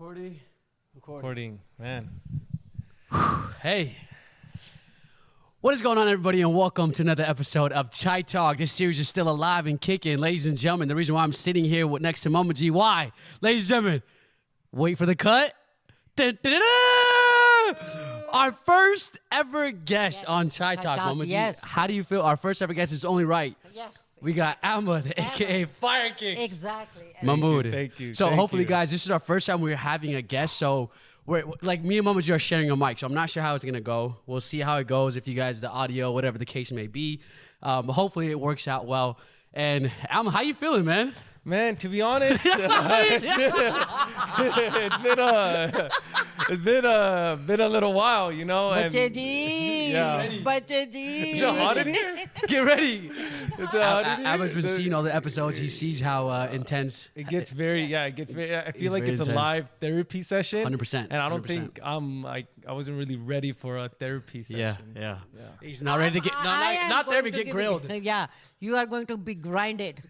Recording, man. Hey. What is going on, everybody, and welcome to another episode of Chai Talk. This series is still alive and kicking. Ladies and gentlemen, the reason why I'm sitting here next to Mama G, why? Ladies and gentlemen, wait for the cut. Dun, dun, dun, dun! Our first ever guest on Chai Talk, Mama G. Yes. How do you feel? Our first ever guest is only right. Yes. We got Ahmed, a.k.a. Fire King. Exactly. Mahmood. Thank you. So Thank hopefully, you. guys, this is our first time we're having a guest. So we're like me and Mama G are sharing a mic. So I'm not sure how it's gonna go. We'll see how it goes. If you guys the audio, whatever the case may be, but hopefully it works out well. And Ahmed, how you feeling, man? Man, to be honest, it's been a little while, you know. And yeah. Bachji. Is it hot in here? Get ready. Is it hot in here? Ahmed's been seeing all the episodes. He sees how intense. It gets very. I feel like very it's a intense. live therapy session. 100%. And I don't 100%. think I wasn't really ready for a therapy session. Yeah. He's not ready to get not therapy, get grilled. Yeah, you are going to be grinded.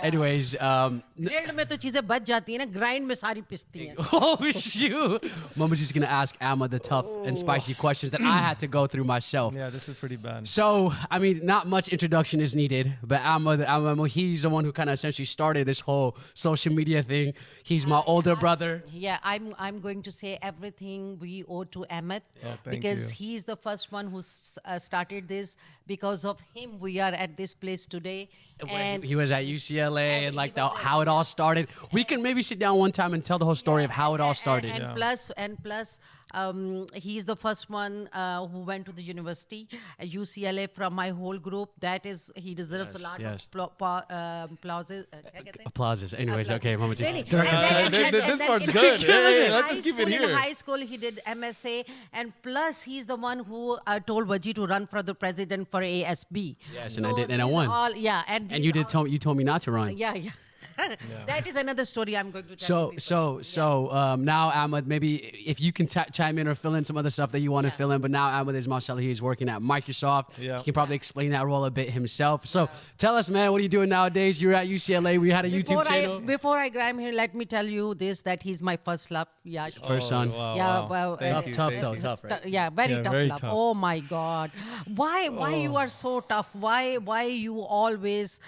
Anyways, Grilled में तो चीजें बच जाती है ना, grind में सारी पिसती हैं. oh shoot! Mama's just gonna ask Ahmed the tough and spicy questions that I had to go through myself. Yeah, this is pretty bad. So, I mean, not much introduction is needed, but Ahmed, he's the one who kind of essentially started this whole social media thing. He's my older brother. Yeah, I'm going to say everything we owe to Ahmed because he's the first one who started this. Because of him, we are at this place today. And He was at UCLA and like how it all started. We can maybe sit down one time and tell the whole story of how it all started. And plus, he's the first one who went to the university at UCLA from my whole group. That is, he deserves a lot of applauses. Applauses. Anyways, okay, Mama G. Really? This part's good. Hey, let's just keep it here. In high school, he did MSA, and plus, he's the one who told Vaji to run for the president for ASB. Yes, and I did, and I won. And you told me not to run. Yeah. That is another story I'm going to tell you. So now Ahmed, maybe if you can chime in or fill in some other stuff that you want to fill in. But now Ahmed is mashallah, he's working at Microsoft. Yeah. He can probably explain that role a bit himself. So tell us, man, what are you doing nowadays? You're at UCLA. We had a YouTube channel. Before I grab him here, let me tell you this: that he's my first love. Yeah. First son. Wow, Yeah, wow. well, Thank you, tough, thank you. tough, right? Yeah, very tough very love. tough. Oh my God, why you are so tough? Why you always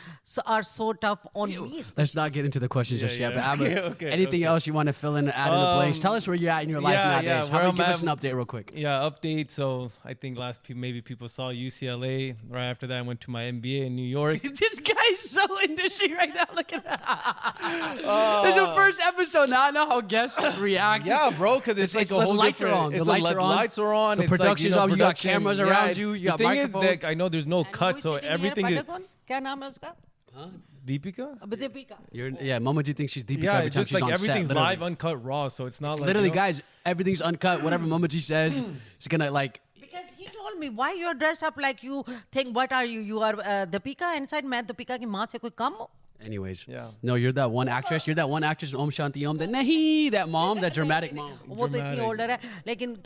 are so tough on me? Let's not get into the questions just yet. But Ahmed, Okay, anything else you want to fill in, add in the blanks? Tell us where you're at in your life nowadays. How where about give I'm us an at- update real quick? Yeah, update. So I think maybe people saw UCLA. Right after that, I went to my MBA in New York. This guy's so into shit right now. Look at that. This is the first episode. Now I know how guests react. Yeah, bro, because it's like It's a the whole lights are different. on. It's The lights are on. Lights are on. The It's like, production's on. You got production. cameras around you. You got the thing microphone. is that I know there's no cut, so everything is क्या नाम है उसका? Deepika. Dipika. Mama G thinks she's Deepika Yeah, every it's time just she's like on everything's set. live, uncut, raw. So it's not like Literally, you know, guys, everything's uncut. Whatever Mama G says, she's gonna like. Because he told me why you are dressed up like you think. What are you? You are Dipika. Inside, मैं Dipika की माँ से कोई कम हूँ? Anyways, Yeah. no, you're that one actress. You're that one actress in Om Shanti Om. That nahi, that mom, that dramatic mom. वो तो इतनी older है, लेकिन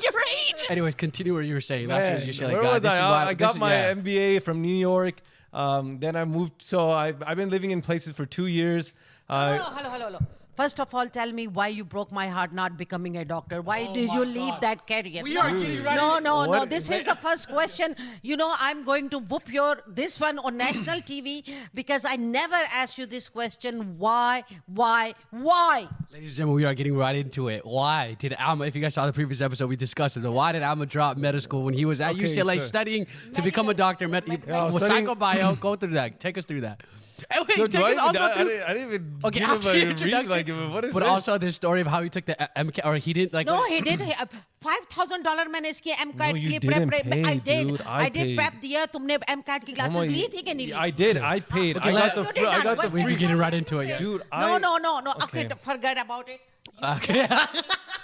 Your age. Anyways, continue what you were saying. That's what you said. Where God, was this is why- I this got is- my yeah. MBA from New York. Then I moved. So I've been living in places for 2 years. Hello. First of all, tell me why you broke my heart not becoming a doctor. Why did you leave that career? We are getting right No. What- This is the first question. You know, I'm going to whoop this one on national TV because I never asked you this question. Why? Ladies and gentlemen, we are getting right into it. Why did Ahmed, if you guys saw the previous episode, we discussed it, but why did Ahmed drop med school when he was at Okay, UCLA sir. studying to become a doctor? studying- Psychobio, go through that. Take us through that. And wait, So take us also through... I didn't even Okay, give after him your a introduction, read. Like, what is but this? also this story of how he took the MK, or he didn't like... No, he did. $5,000 मैंने इसकी MCAT No, you के लिए didn't prep. pay, I did. dude. I did paid. prep दिया. तुमने MCAT की classes ली थी कि नहीं ली? I did. I paid. Okay, I got the you free. did I not. got the What- We're free. getting right into it, yeah. Dude, No. Okay, Okay. forget about it. Okay.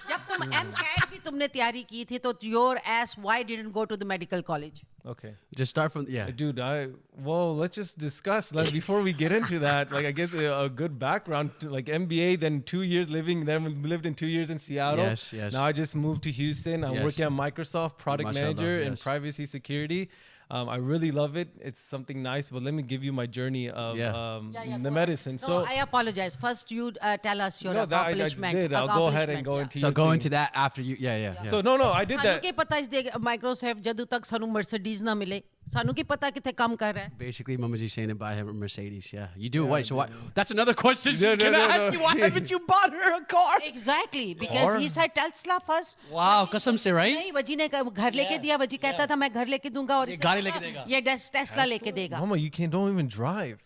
जब तुम MCAT की तुमने तैयारी की थी तो your ass why didn't go to the medical college? Okay. Just start from... Yeah. Dude, let's just discuss, like, before we get into that, like, I guess a good background, like MBA, then 2 years living, then we lived in 2 years in Seattle. Yes. Now I just moved to Houston. I'm Yes. working at Microsoft, product Mashallah, manager in yes. privacy security. I really love it. It's something nice. But let me give you my journey of the medicine. No, I apologize. First, you tell us your accomplishment. I did. I'll go ahead and go into your go thing. into that after you. Yeah. So no, I did that. सानू पता है Microsoft जदों तक सानू Mercedes ना मिले सानू की पता किथे काम कर रहा है. Basically, Mama G saying to buy him a Mercedes. Yeah, you do. Wait, so why? That's another question. She's gonna ask you why haven't you bought her a car? Exactly, because he said Tesla first. Wow, कसम से right? नहीं वजी ने घर लेके दिया. वजी कहता था मैं घर लेके दूंगा और गाड़ी लेके देगा. ये Tesla लेके देगा. Mama, you don't even drive.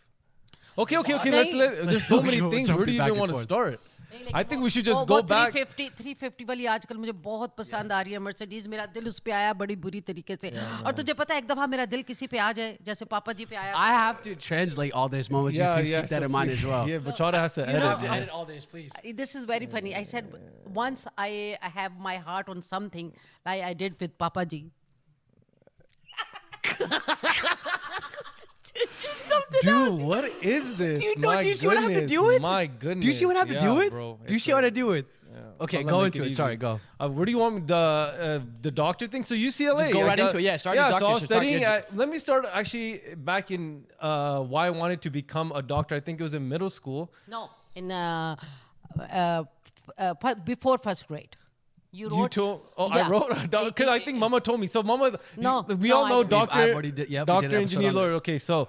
Okay. There's so many things. Where do you even want to start? I think we should just go back. 350 वाली आजकल मुझे बहुत पसंद आ रही है Mercedes. मेरा दिल उस पे आया बड़ी बुरी तरीके से. और तुझे पता है एक दफा मेरा दिल किसी पे आ जाए जैसे पापा जी पे आया. I have to translate all this. Mama G, please keep that in mind as well. Yeah, but Chara has to edit. Edit all this, please. This is very funny. I said once I have my heart on something like I did with Papa ji. Dude, what is this? Do you see what I have to do with? My goodness. Do you see what I have to do with? Bro, do you see what I do with? Yeah. Okay, go into it. Sorry, go. Where do you want me, the doctor thing? So UCLA. Just go right into it. Yeah, start your doctor. So I was studying. Let me start actually back in why I wanted to become a doctor. I think it was in middle school. No, in before first grade. You wrote. I wrote because I think Mama told me. So Mama, we all know doctor, engineer, lawyer. Okay, so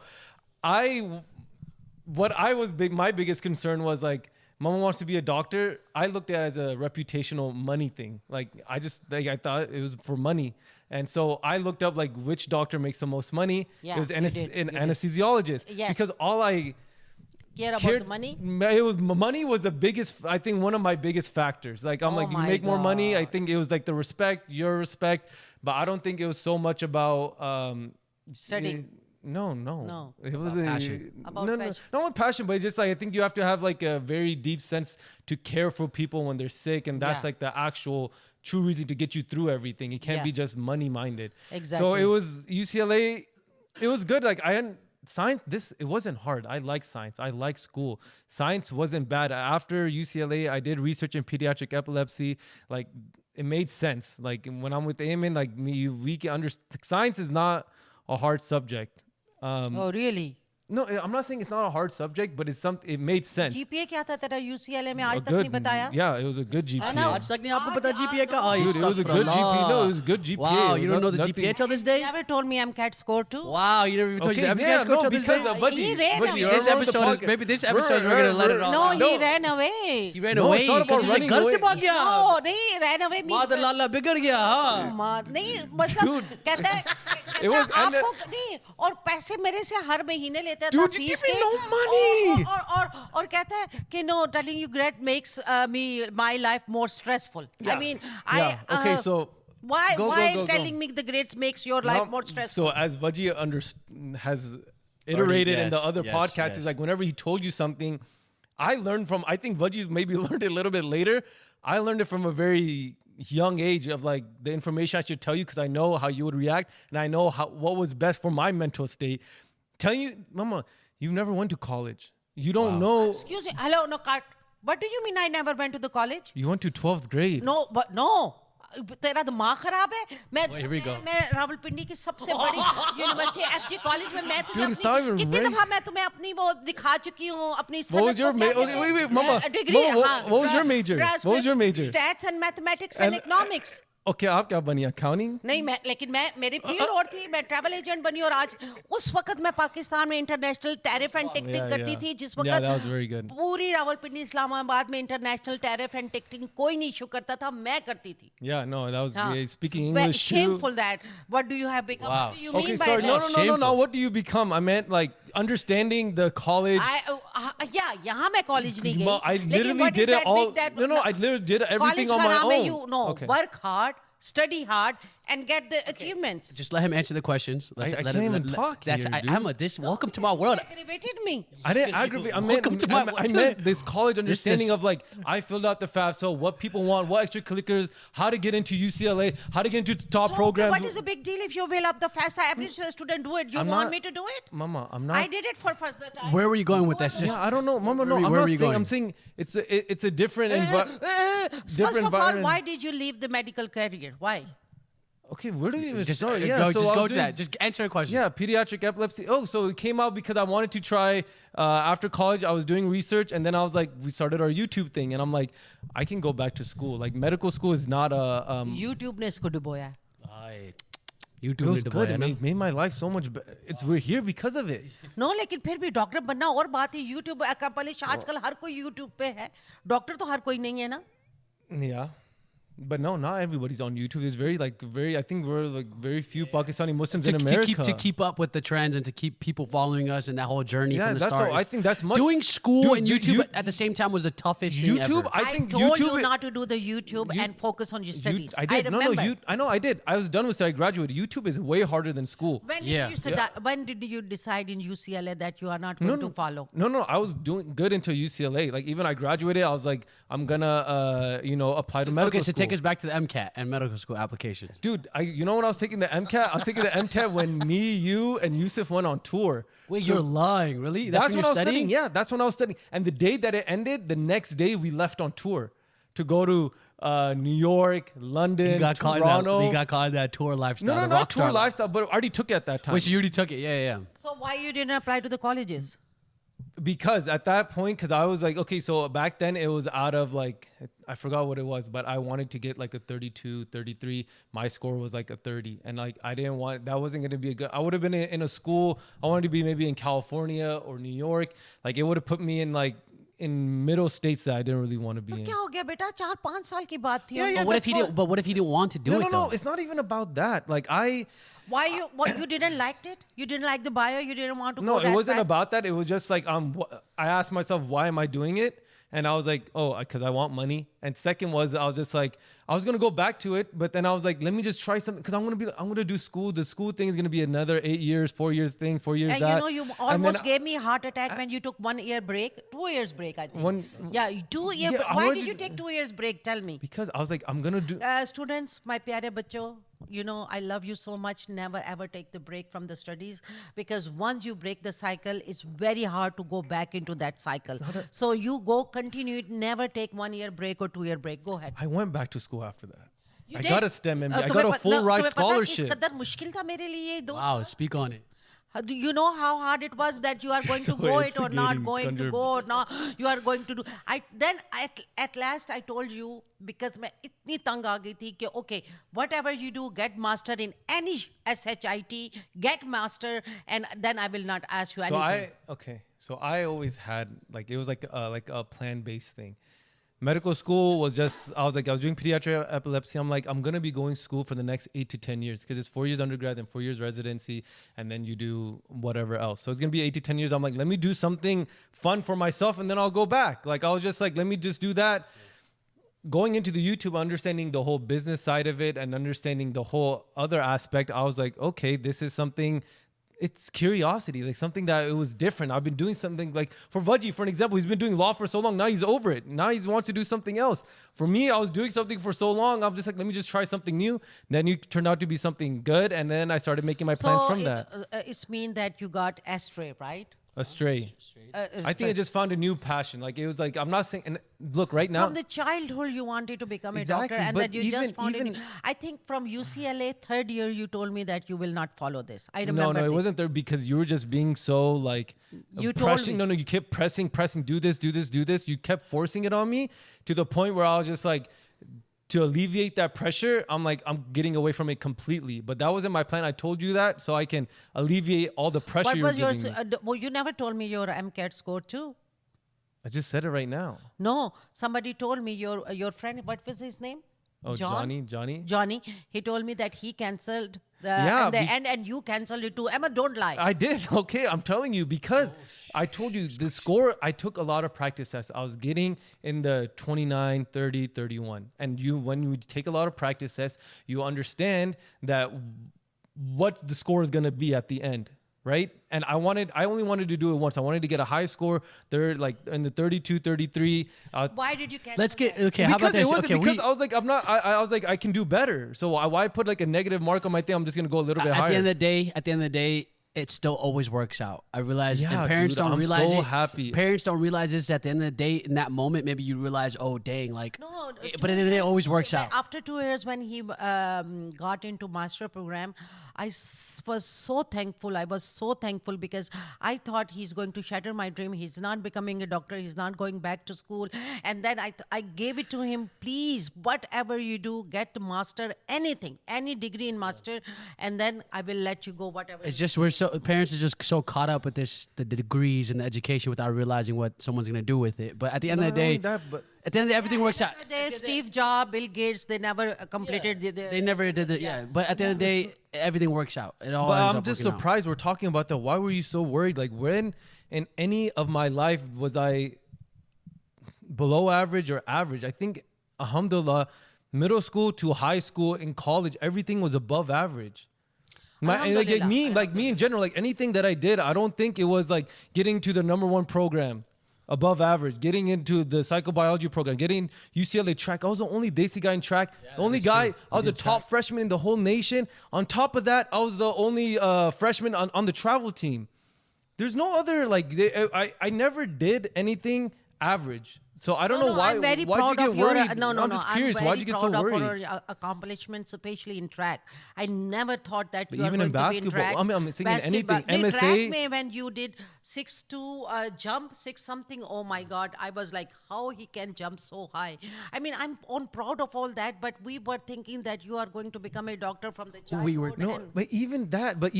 my biggest concern was like, Mama wants to be a doctor. I looked at it as a reputational money thing. Like I thought it was for money. And so I looked up like which doctor makes the most money. Yeah, it was an anesthesiologist. Yes. Because all I cared about the money. Money was the biggest, I think one of my biggest factors. Like I'm like, you make more money. I think it was like the respect, your respect. But I don't think it was so much about Studying. No. It was passion. Not passion, but it's just like I think you have to have like a very deep sense to care for people when they're sick, and that's like the actual true reason to get you through everything. It can't be just money minded. Exactly. So it was UCLA. It was good. Like science. It wasn't hard. I like science. I like school. Science wasn't bad. After UCLA, I did research in pediatric epilepsy. Like it made sense. Like when I'm with Eamon, like we can understand. Science is not a hard subject. Oh really? No, I'm not saying it's not a hard subject, but it made sense. GPA क्या था तेरा UCLA में आज तक नहीं बताया? Yeah, it was a good GPA. आज तक नहीं आपको पता GPA का? Dude, it was a good GPA. No, it was a good GPA. Wow, you don't know the GPA till this day? You never told me MCAT score too. Wow, you never even told you the MCAT score till this day? This episode, maybe this episode we're gonna let it all out. No, he ran away. He ran away. It's not about running घर away. से भाग गया. No, नहीं ran away. मादर लाला बिगड़ गया. हाँ. नहीं मतलब कहता है आपको नहीं और पैसे मेरे से हर महीने लेता था फीस के. No money. और कहता है कि no, telling you grade makes my life more stressful. Yeah. I mean, okay, so why telling me the grades makes your life more stressful? So as Vaji has iterated in the other podcasts, is like whenever he told you something, I think Vaji's maybe learned it a little bit later. I learned it from a very young age of like the information I should tell you because I know how you would react and I know what was best for my mental state. Telling you, Mama, you never went to college. You don't know. Excuse me. Hello, no, cut. What do you mean I never went to the college? You went to 12th grade. No, but no. तेरा दिमाग खराब है. मैं रावलपिंडी की सबसे बड़ी university FG college में मैं तुझे कितनी दफा मैं तुम्हें अपनी वो दिखा चुकी हूँ अपनी What was your wait, Mama. What was your major? What was your major? Stats and mathematics and economics. Okay, आप क्या बनी accounting? नहीं लेकिन मेरी फील्ड और थी मैं ट्रैवल एजेंट बनी और आज उस वक्त मैं पाकिस्तान में इंटरनेशनल टैरिफ एंड टिकटिंग करती थी जिस वक्त पूरी रावलपिंडी इस्लामाबाद में इंटरनेशनल टैरिफ एंड टिकटिंग कोई नहीं इशू करता था मैं करती थी. Yeah, no, that was speaking English too. Shameful that. What do you have become? Wow. What do you mean by sorry, that? No. What do you become? I meant like understanding the college. यहाँ मैं college नहीं गई. I literally did it all. No, I literally did everything on my own. You know, work hard, study hard, and get the achievements. Just let him answer the questions. I can't even talk here, dude. Ahmed, welcome to my world. You aggravated me. I didn't aggravate. I meant this college understanding of like, I filled out the FAFSA, what people want, what extracurriculars, how to get into UCLA, how to get into the top programs. What is the big deal if you fill up the FAFSA? Every student do it. You want me to do it? Mama, I'm not. I did it for first time. Where were you going with this? I don't know. Mama, no, I'm not saying. I'm saying it's a different environment. First of all, why did you leave the medical career? Why? Okay, where do we even Just start? go to that. Just answer a question. Yeah, pediatric epilepsy. Oh, so it came out because I wanted to try, after college, I was doing research, and then I was like, we started our YouTube thing, and I'm like, I can go back to school. Like, medical school is not a... YouTube ने इसको डुबोया. It was good. It made my life so much better. We're here because of it. No, लेकिन फिर भी doctor बनना और बात है. YouTube का पहले आजकल हर कोई YouTube पे है. डॉक्टर तो हर कोई नहीं है ना. Yeah. But no, not everybody's on YouTube. There's I think we're like very few Pakistani Muslims in America. To keep up with the trends and to keep people following us and that whole journey from the start. All. I think that's much. Doing school and YouTube at the same time was the toughest thing ever. I told you not to do the YouTube and focus on your studies. I did. I know I did. I was done with it. I graduated. YouTube is way harder than school. When did you decide in UCLA that you are not going to follow? No. I was doing good until UCLA. Like even I graduated, I was like, I'm gonna, apply to medical school. Take us back to the MCAT and medical school applications. Dude, when I was taking the MCAT? I was taking the MCAT when me, you, and Yusuf went on tour. Wait, you're lying, really? That's when I was studying? Yeah, that's when I was studying. And the day that it ended, the next day we left on tour to go to New York, London, Toronto. You got caught in that tour lifestyle. No, not tour lifestyle, but I already took it at that time. Wait, so you already took it? Yeah. So why you didn't apply to the colleges? Because at that point, because I was like, okay, so back then it was out of like, I forgot what it was, but I wanted to get like a 32, 33. My score was like a 30. And like, I didn't want, that wasn't going to be a good, I would have been in a school, I wanted to be maybe in California or New York. Like it would have put me in like, in middle states that I didn't really want to be in. क्या हो गया बेटा 4-5 साल की बात थी. Yeah, but what if he didn't want to do it? No, it's not even about that. Like why you didn't like it? You didn't like the bio? You didn't want to go No, that it wasn't bad? about that. It was just like I asked myself, why am I doing it? And I was like, because I want money. And second was, I was just like, I was going to go back to it. But then I was like, let me just try something. Because I'm going to do school. The school thing is going to be another 8 years, 4 years thing, 4 years and that. You almost gave me a heart attack when you took 1 year break. 2 years break, I think. 2 year break. Why did you take 2 years break? Tell me. Because I was like, I'm going to do... Students, my pyare bachcho, I love you so much. Never ever take the break from the studies. Because once you break the cycle, it's very hard to go back into that cycle. So you continue it. Never take 1 year break or 2 year break. Go ahead. I went back to school after that. I got a STEM MBA. I got a full ride scholarship. Wow, speak on it. Do you know how hard it was that you are going to go it or not going to go or not? You are going to do. Then at last I told you, because मैं इतनी तंग आ गई थी कि okay, whatever you do, get master in any SHIT, get master, and then I will not ask you anything. So I always had it was like a plan-based thing. Medical school was just, I was doing pediatric epilepsy. I'm like, I'm going to be going to school for the next 8 to 10 years because it's 4 years undergrad and 4 years residency. And then you do whatever else. So it's going to be 8 to 10 years. I'm like, let me do something fun for myself and then I'll go back. Like, I was just like, let me just do that. Going into the YouTube, understanding the whole business side of it and understanding the whole other aspect, I was like, okay, this is something. It's curiosity, like something that it was different. I've been doing something like for Vajji, for an example, he's been doing law for so long. Now he's over it. Now he wants to do something else. For me, I was doing something for so long. I'm just like, let me just try something new. Then you turned out to be something good. And then I started making my plans from that. It's mean that you got astray, right? Astray. I think I just found a new passion. Like it was like, I'm not saying, and look right now. From the childhood, you wanted to become a doctor and then you just found it. I think from UCLA, 3rd year, you told me that you will not follow this. I remember No, it wasn't there because you were just being so like, you told me. You kept pressing, do this. You kept forcing it on me to the point where I was just like, to alleviate that pressure, I'm getting away from it completely. But that wasn't my plan. I told you that so I can alleviate all the pressure What you were was giving me. Well, you never told me your MCAT score too. I just said it right now. No, somebody told me your friend, what was his name? Oh, Johnny. He told me that he cancelled and you cancelled it too. Emma, don't lie. I did. Okay, I'm telling you because I told you the score. I took a lot of practice tests. I was getting in the 29, 30, 31. And when you take a lot of practice tests, you understand that what the score is going to be at the end. Right? And I only wanted to do it once. I wanted to get a high score. They're like in the 32, 33. Why did you cancel? Let's get, okay, how about this? Because I was like, I was like, I can do better. So why put like a negative mark on my thing? I'm just going to go a little bit higher. At the end of the day, it still always works out. I realize, Yeah, and parents dude, don't I'm realize so it. happy. Parents don't realize this at the end of the day. In that moment, maybe you realize, oh dang, like. No, But at the end of the day, it always works out. After 2 years, when he got into master program, was so thankful. I was so thankful because I thought he's going to shatter my dream. He's not becoming a doctor. He's not going back to school. And then I gave it to him. Please, whatever you do, get master anything, any degree in master, and then I will let you go. Whatever. It's just parents are just so caught up with the degrees and the education without realizing what someone's gonna do with it. But at the end of the day, at the end of the day, everything works out. Steve Jobs, Bill Gates, they never completed. They never did it. Yeah, but at the end of the day, everything works out. It all. But ends I'm up just working out. surprised we're talking about that. Why were you so worried? Like, when in any of my life was I below average or average? I think, alhamdulillah, middle school to high school and college, everything was above average. Like me in general, like anything that I did, I don't think it was like getting to the #1 program, above average, getting into the psychobiology program, getting UCLA track. I was the only Desi guy in track. The only guy, I was the top freshman in the whole nation. On top of that, I was the only freshman on the travel team. There's no other, like, I never did anything average. So I don't know why. I'm very why'd proud you of get your. worried? I'm just curious. Why'd you get so worried? Of your accomplishments, especially in track. I never thought that you even are in going to be in basketball, track. I'm saying in anything. They MSA. tracked me when you did 6'2" jump, 6 something. Oh my God! I was like, how he can jump so high? I mean, I'm proud of all that, but we were thinking that you are going to become a doctor from the childhood. We were but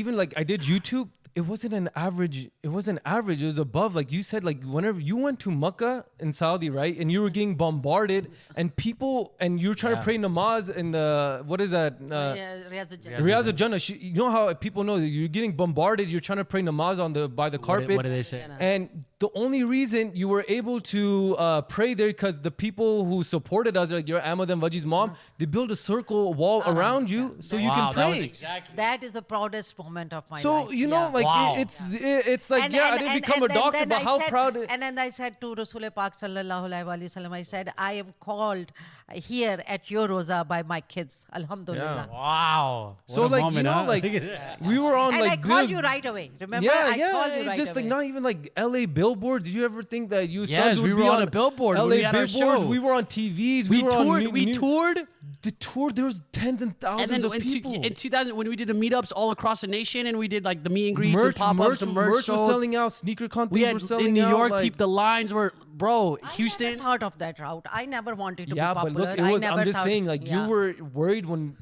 even like I did YouTube. It wasn't an average. It wasn't average. It was above. Like you said, like whenever you went to Makkah in Saudi, right, and you were getting bombarded, and you were trying to pray namaz in the, what is that? Riyaz al-Jannah. You know how people know that you're getting bombarded. You're trying to pray namaz by the carpet. What do they say? And the only reason you were able to pray there because the people who supported us, like your Ahmed and Vaji's mom, they built a circle wall around you so you can pray. That is the proudest moment of my life. So you know, like it's like I didn't become a doctor, but how proud. And then I said to Rasul Pak sallallahu alaihi wasallam, I said, I am called here at your Roza by my kids. Alhamdulillah. Yeah. Wow. So like moment, like we were on and like. I called you right away. Remember? I called you right just away. like not even like LA billboards. Did you ever think that you Yes, we were on a billboard. LA billboards. We were on TVs. We were toured. On we toured. The tour. There was tens and thousands of people. In 2000, when we did the meetups all across the nation, and we did like the meet and greets merch, and pop-ups and merch was selling out. Sneaker content were selling out. In New York, like, the lines were, bro. I Houston. never thought of that route. I never wanted to be popular. But look, I'm just saying, like you were worried when,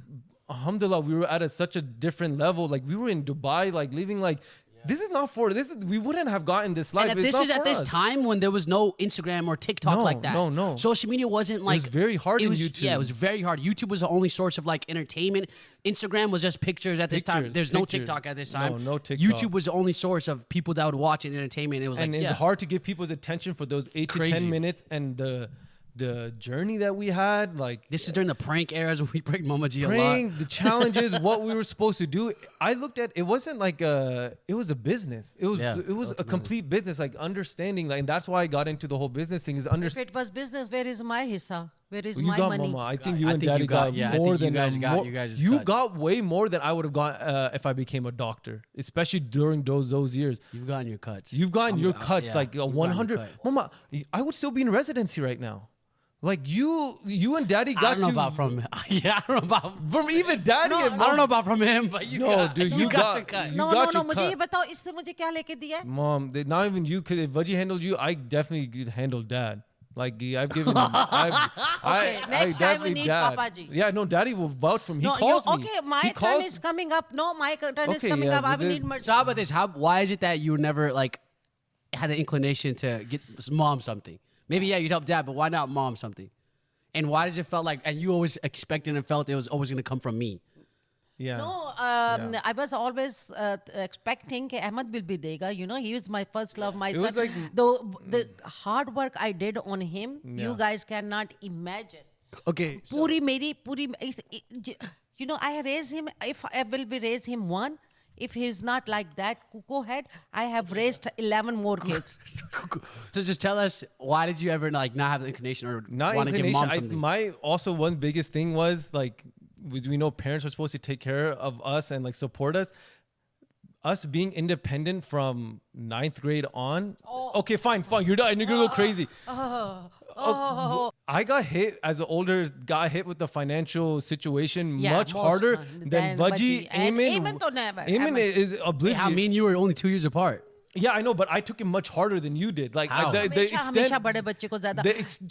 alhamdulillah, we were at such a different level. Like we were in Dubai, like living like. This is not for this. We wouldn't have gotten this life. And at this time when there was no Instagram or TikTok like that. No. Social media wasn't like. It was very hard in YouTube. Yeah, it was very hard. YouTube was the only source of like entertainment. Instagram was just pictures at this time. There's no TikTok at this time. No TikTok. YouTube was the only source of people that would watch and entertainment. It was it's hard to get people's attention for those 8 to 10 minutes, and the journey that we had, like this is during the prank eras when we pranked Mama G a lot. The challenges, what we were supposed to do. I looked at it wasn't like it was a business. It was a complete business, like understanding, like, and that's why I got into the whole business thing. If it was business, where is my hissa? Where is my money? Mama. I think you and Daddy got more than you got way more than I would have got if I became a doctor, especially during those years. You've gotten your cuts. You've gotten your cuts, like 100. Mama, I would still be in residency right now. Like you and Daddy got I don't know about from I don't know about from even Daddy. I don't know about from him, but you got your cut. No, मुझे ये बताओ इसने मुझे क्या लेके दिया है? Mom, not even you. Cause if Vaji handled you, I definitely could handle Dad. Like I've given him. Next time we need Papa Ji. Yeah, no, Daddy will vouch for him. He calls me. Okay, my turn is coming up. No, my turn is coming up. I will need merch. So how about this? Why is it that you never like had an inclination to get Mom something? Maybe you'd help Dad, but why not Mom something? And why does it felt like? And you always expected and felt it was always going to come from me. Yeah. No, I was always expecting that Ahmed will be dega. You know, he was my first love, my son. Like, the hard work I did on him, you guys cannot imagine. Okay. You know, I raised him. If I will be raise him one. If he's not like that cuckoo head, I have raised 11 more kids. So just tell us, why did you ever like not have the inclination or not want to give Mom something? My also one biggest thing was like, we know parents are supposed to take care of us and like support us. us being independent from 9th grade on. Okay, fine. You're done. You're gonna go crazy. I got hit as an older, got hit with the financial situation much harder than Vaji. Ahmed is oblivious. I mean, you were only 2 years apart. Yeah, I know, but I took it much harder than you did. Like the extent, हमेशा बड़े बच्चे को ज़्यादा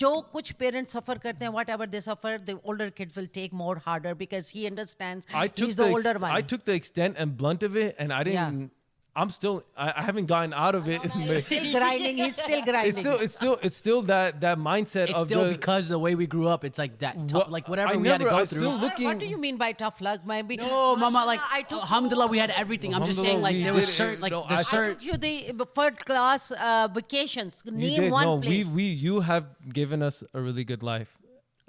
जो कुछ parents suffer करते हैं, whatever they suffer, the older kids will take more harder because he understands. He's the older one. I took the extent and blunt of it, and I didn't. Yeah. I haven't gotten out of it. He's still grinding. He's still grinding. It's still that mindset it's of still because the way we grew up. It's like that, like whatever we had to go through. What do you mean by tough luck? Maybe no, Mama. Like alhamdulillah, we had everything. I'm just saying, like there was certain, like I took you the third class vacations. Name one place. You have given us a really good life.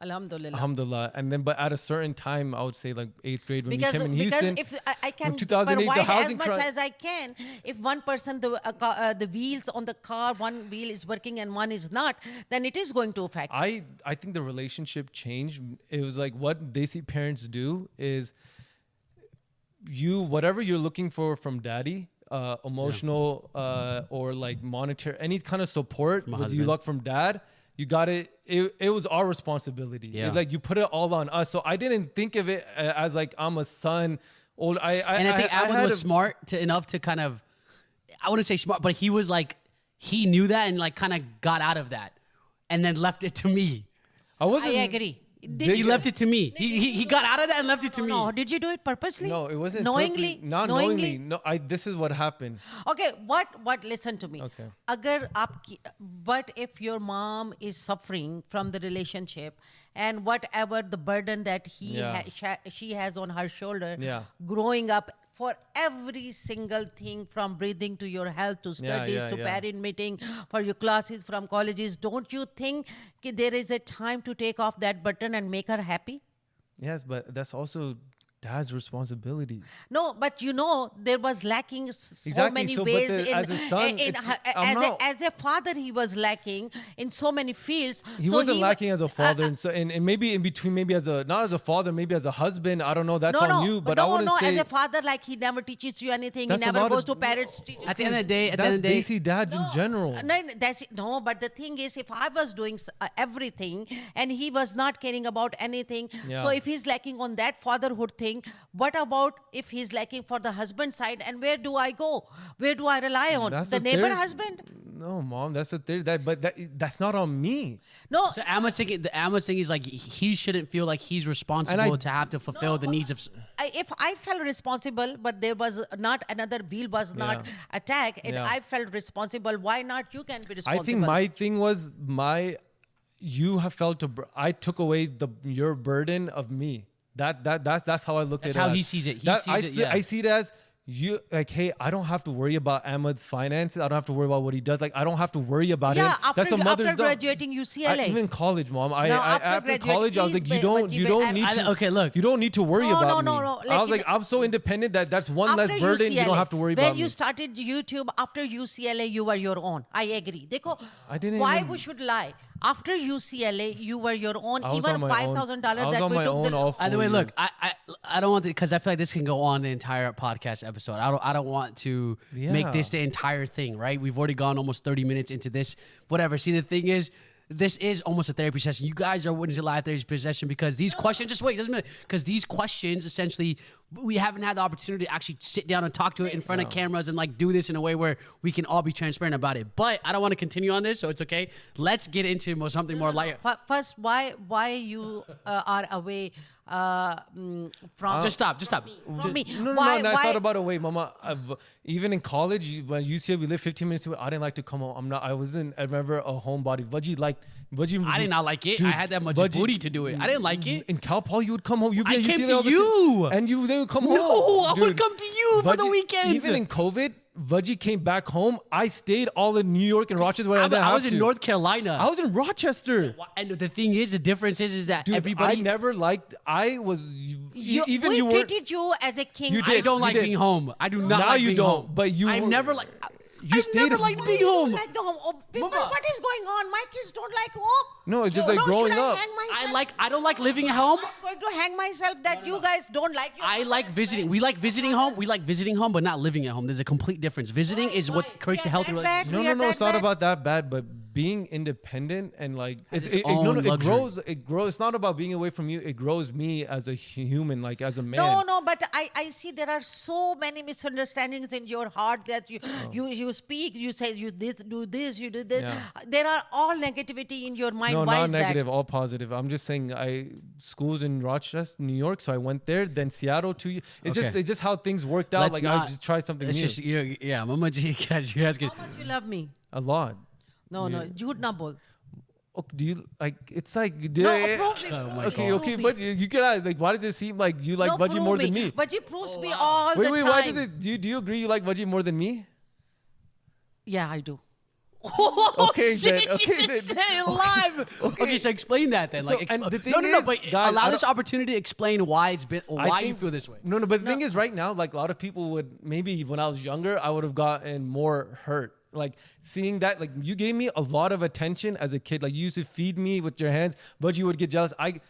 Alhamdulillah. And then, but at a certain time, I would say like 8th grade when we came in Houston. Because if I can 2008, provide the housing as much as I can, if one person, the wheels on the car, one wheel is working and one is not, then it is going to affect. I think the relationship changed. It was like what Desi parents do is whatever you're looking for from daddy, emotional or like monetary, any kind of support you look from dad, you got it. It was our responsibility. Yeah. Like you put it all on us. So I didn't think of it as like I'm a son. I think Ahmed was smart enough to kind of, I wouldn't say smart, but he was like, he knew that and like kind of got out of that and then left it to me. I agree. He left it to me. He got out of that and left it to me. No, did you do it purposely? No, it wasn't knowingly. Not knowingly. No, this is what happened. Okay, what? Listen to me. Okay. But if your mom is suffering from the relationship and whatever the burden that she has on her shoulder, growing up. For every single thing from breathing to your health to studies to parent meeting for your classes from colleges, don't you think there is a time to take off that burden and make her happy? Yes, but that's also dad's responsibility. No, but there was lacking so many ways. As a son, as a father, he was lacking in so many fields. He wasn't lacking as a father, and maybe in between, maybe not as a father, maybe as a husband. I don't know. That's on you, but I wouldn't say. As a father, like he never teaches you anything. He never goes to parents' teachers. At the end of the day, that's Desi dads in general. No, but the thing is, if I was doing everything and he was not caring about anything, so if he's lacking on that fatherhood thing. What about if he's lacking for the husband side? And where do I go? Where do I rely on? The neighbor husband? No, mom, that's the third. That's not on me. No. So Ahmed's thing is like he shouldn't feel like he's responsible to have to fulfill the needs of. If I felt responsible, but there was not another wheel was not attacked, and I felt responsible. Why not? You can be responsible. I think my thing was you have felt I took away your burden of me. That's how I looked at it. That's how he sees it. I see it as you like, hey, I don't have to worry about Ahmed's finances. I don't have to worry about what he does. Like, I don't have to worry about him. That's a mother's after graduating UCLA. Even college, mom. After college, I was like, you don't need to. Okay, look. You don't need to worry about me. No. I was like, I'm so independent that's one less burden. You don't have to worry about me. When you started YouTube after UCLA, you were your own. I agree. I didn't. Why we should lie? After UCLA, you were your own. Even $5,000 that we took. By the way, look, I don't want to, because I feel like this can go on the entire podcast episode. I don't want to make this the entire thing, right? We've already gone almost 30 minutes into this. Whatever. See, the thing is, this is almost a therapy session. You guys are witnessing a live therapy session because these questions, just wait, doesn't matter. Because these questions, essentially, we haven't had the opportunity to actually sit down and talk to it in front of cameras and like do this in a way where we can all be transparent about it. But I don't want to continue on this, so it's okay. Let's get into something more light. First, why you are away from? Just stop. From me. No, it's not about away, mama. Even in college, when UCLA, we lived 15 minutes away. I didn't like to come home. I remember a homebody. I did not like it. Dude, I had that much booty to do it. I didn't like it. In Cal Poly, you would come home. You'd be I at came UCLA to all the you. time. And they would come home. No, I would come to you for the weekends. Even in COVID, Vaji came back home. I stayed all in New York and Rochester where I didn't have to. I was in North Carolina. I was in Rochester. And the thing is, the difference is that everybody. I never liked. I was. We treated you as a king. I don't like being home. I do not. Now like you being don't. Home. But you. I've never like. You I've never liked being home. Like the home. Oh, people, Mama. what is going on? My kids don't like home. No, it's just like growing should I up. hang myself? I don't like living at home. I'm going to hang myself that you guys don't like. I like visiting. We like visiting home. We like visiting home, but not living at home. There's a complete difference. Visiting is what creates a healthy relationship. No, it's not about that bad, but being independent and like it luxury. grows. It grows. It's not about being away from you. It grows me as a human, like as a man. No, but I see there are so many misunderstandings in your heart that you speak, you say you do this, you do this. Yeah. There are all negativity in your mind. No, Why not is negative, that? all positive. I'm just saying schools in Rochester, New York, so I went there, then Seattle 2 years. It's just how things worked out. Let's I not- just try something new. Yeah, Mama G, you guys can. How much you love me? A lot. No, jhoot na bol. Oh, do you like? It's like No, prove me. okay, Prove okay, me. but you can like. Why does it seem like you like No, Veggie prove more than me? Veggie proves me all Wait, the time. why does it? Do you agree you like Veggie more than me? Yeah, I do. Okay, then. Okay, then. Say it live. Okay, so explain that then. So, Like, and the thing no, is, but guys, allow I this don't- opportunity to explain why I you think- feel this way. No, but the thing is, right now, like a lot of people would maybe when I was younger, I would have gotten more hurt. Like seeing that, like you gave me a lot of attention as a kid. Like you used to feed me with your hands, but you would get jealous. I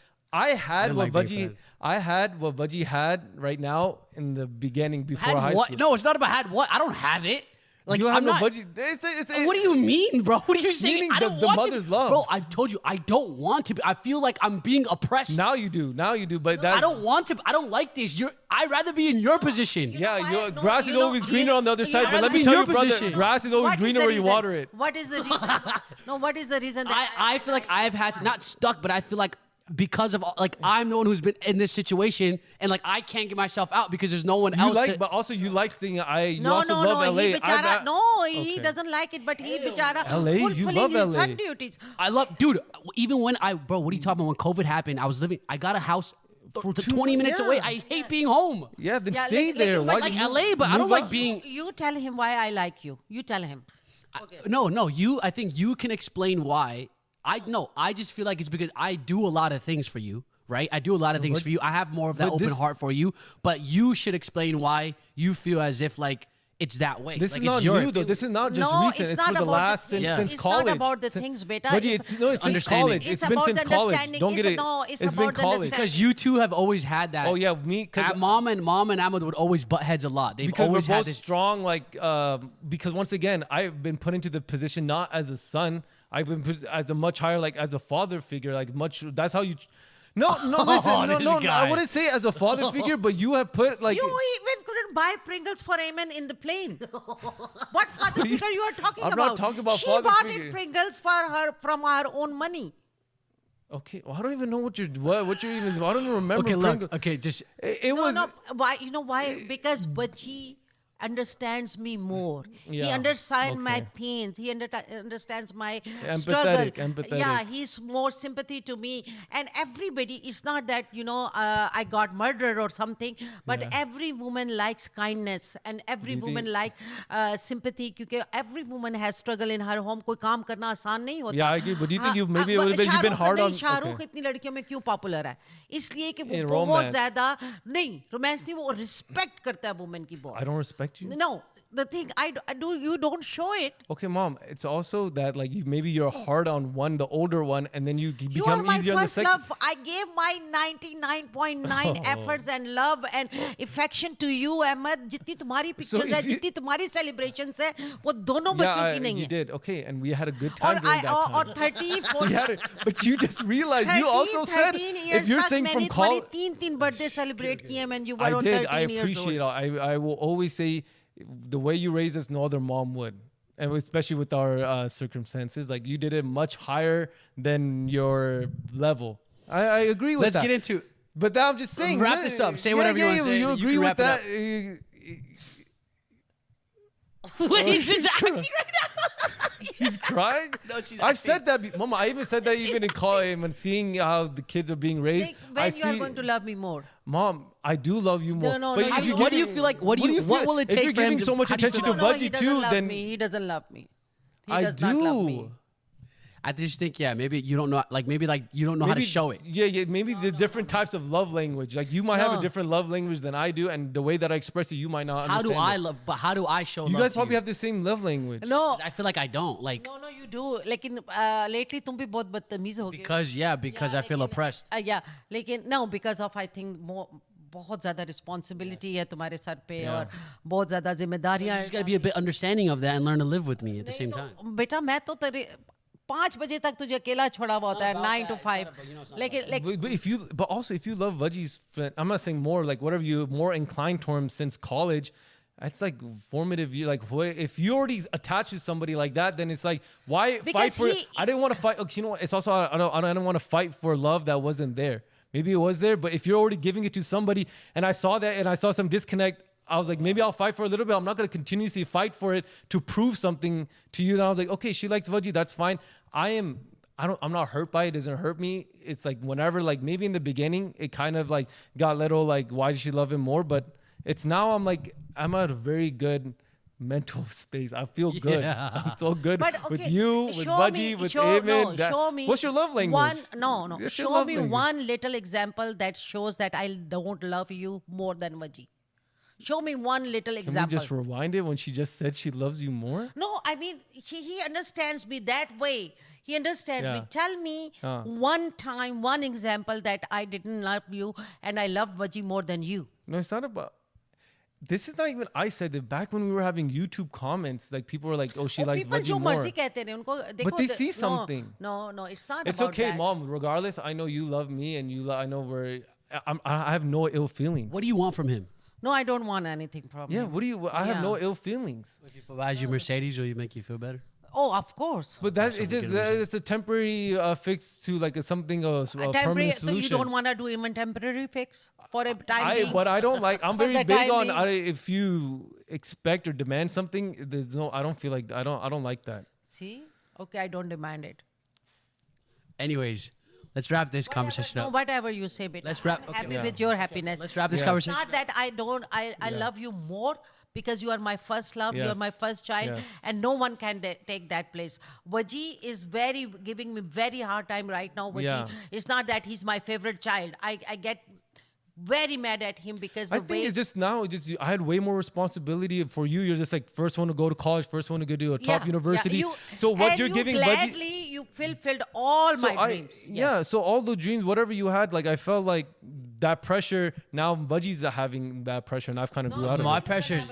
had didn't what like being Veggie, I had what Veggie had right now in the beginning before high Had what? school. No, it's not about had what. I don't have it. Like you have I'm no not. Veggie. What do you mean, bro? What are you saying? Meaning I don't the want mother's to, love. Bro, I've told you I don't want to be. I feel like I'm being oppressed. Now you do, but that I don't want to. I don't like this. I'd rather be in your position. Yeah, why? your No, grass is always greener on the other side. But rather let be me in tell your you, brother, position. grass is always What is greener the where you reason? water it. What is the reason? No, what is the reason that I feel like I've had not stuck, but I feel like because of like I'm the one who's been in this situation, and like I can't get myself out because there's no one You else. like, but also you like seeing. You No, also no, love no. LA. He bichara, he Okay. doesn't like it, but he bichara LA? You fulfilling love his LA. son duties. I love, dude. Even when bro, what are you talking about? When COVID happened, I was living. I got a house For 20 minutes yeah. away. I hate being home. Yeah, then Yeah, stay like- there. like- Why like do you LA, but I don't move like up? being. You tell him why I like you. You tell him. No. I think you can explain why. I just feel like it's because I do a lot of things for you, right? I do a lot of things for you. I have more of that but open this- heart for you, but you should explain why you feel as if like it's that way. This like, is it's not your new though. This is not just No, recent. it's It's not for the about last the- Yeah. since It's college. not about the things, beta. But It's- it's since Understanding. college. It's It's been about since the college. understanding. Don't get It's it. no, it's It's been about the college. understanding. because you two have always had that. Oh yeah, me because Mom and Ahmed would always butt heads a lot. They've because we're always had both this. strong. Like because once again, I've been put into the position not as a son. I've been put as a much higher, like as a father figure. Like much. That's how you. No, listen, this no. guy. I wouldn't say as a father figure, but you have put like. You even couldn't buy Pringles for Amen in the plane. What father figure you are talking I'm about? not talking about she father bought figure. it Pringles for her from her own money. Okay, well, I don't even know what you're even. I don't even remember. Okay, Pringles. look. Okay, just It was. No, why? You know why? Because Bachi understands me more. He Yeah, understands my okay. pains. He understands my Empathetic, struggle. empathetic. Yeah, he's more sympathy to me. And everybody, it's not that, I got murdered or something, but Yeah. every woman likes kindness and every Do you woman think- like sympathy because every woman has struggle in her home. कोई काम करना आसान नहीं होता. Yeah, I agree. But do you think हाँ, you've maybe a हाँ, little bit you've been hard on? Shahrukh Okay. इतनी लड़कियों में क्यों पॉपुलर है इसलिए कि वो In बहुत romance. ज्यादा नहीं रोमांस नहीं वो रिस्पेक्ट करता है वुमेन की बहुत I don't respect you. no the thing I do you don't show it Okay, mom. It's also that like maybe you're hard on one, the older one, and then you you are become my easier on the first second. love I gave my 99.9 efforts and love and affection to you Ahmed जितनी तुम्हारी pictures है if you- जितनी तुम्हारी celebrations है वो दोनों Yeah, बच्चों की नहीं you है did. Okay, and we had a good और time during that time. और 30 40 We had it, but you just realized. You also said 13 years if you're तक saying from मैंने तुम्हारी college. तीन birthday celebrate किए when you were I on did. 13 I years appreciate old. it. I will always say the way you raised us, no other mom would. And especially with our circumstances, like you did it much higher than your level. I agree with let's that. get into. But now I'm just saying. Wrap this up. Say whatever you want to say. You You agree can with wrap it that? up. Wait, he's just acting right now. He's crying. No, she's I've acting. said that, Mama. I even said that even in college when seeing how the kids are being raised. Think when I you see, are going to love me more. Mom, I do love you more. No, but no, if you- What do you feel like? What feel? will it take? If you're for him giving to- so much how do you attention feel to about he Veggie doesn't too, love then me. He doesn't love me. He I does not love me. do. I just think, maybe you don't know, maybe you don't know how to show it. Yeah, maybe the different types of love language. Like you might have a different love language than I do, and the way that I express it, you might not understand. How do I show love? You guys probably have the same love language. No, I feel like I don't. No, you do. Lekin lately तुम भी बहुत बदतमीज हो गए. Because I feel oppressed. लेकिन no, because of I think more. बहुत ज़्यादा responsibility है तुम्हारे सर पे और बहुत ज़्यादा जिम्मेदारियां. You just gotta be a bit understanding of that and learn to live with me at the same time. बेटा मैं तो तेरे 5 बजे तक तुझे अकेला छोड़ा हुआ होता है 9 to 5. लेकिन but also if you love Vudgi's, I'm not saying more, like whatever, you more inclined to him since college. It's like formative. You like if you already attached to somebody like that, then it's like why fight for? I didn't want to fight. Okay, you know what? It's also I don't want to fight for love that wasn't there. Maybe it was there, but if you're already giving it to somebody, and I saw that, and I saw some disconnect, I was like, maybe I'll fight for a little bit. I'm not going to continuously fight for it to prove something to you. And I was like, okay, she likes Vudgie, that's fine. I'm not hurt by it. It doesn't hurt me. It's like whenever, like maybe in the beginning, it kind of like got little like, why does she love him more? But it's now I'm like, I'm at a very good mental space. I feel good. Yeah. I'm so good with you, with Vudgie, with Ahmed. Ahmed. Show me. What's your love language? Show me one little example that shows that I don't love you more than Vudgie. Show me one little example. Can we just rewind it when she just said she loves you more? No, I mean, he understands me that way. He understands me. Tell me one time, one example that I didn't love you and I loved Vudgie more than you. No, it's not about... This is not even I said it. Back when we were having YouTube comments, like people were like, "Oh, she likes Vudgie more." But they see something. No, it's not. It's about okay, that. Mom. Regardless, I know you love me, and I know I have no ill feelings. What do you want from him? No, I don't want anything from him. Yeah, what do you? I have no ill feelings. If he provides you Mercedes, will you make you feel better? Oh, of course. But it's a temporary fix to like something a permanent solution. So you don't want to do even temporary fix for a time being? What I don't like, I'm very big on if you expect or demand something, I don't feel like I don't like that. See? Okay, I don't demand it. Anyways, let's wrap this conversation up. No, whatever you say, beta. Let's wrap. I'm happy with your happiness. Let's wrap this conversation. It's not that I love you more because you are my first love, you are my first child, and no one can take that place. Vudgie is giving me very hard time right now. Vudgie, it's not that he's my favorite child. I get very mad at him because I think it's just now. I had way more responsibility for you. You're just like first one to go to college, first one to go to a top university. So what you're giving, gladly you fulfilled all my dreams. So all the dreams, whatever you had, like I felt like that pressure. Now Vudgie's having that pressure, and I've kind of grew out of it. My pressure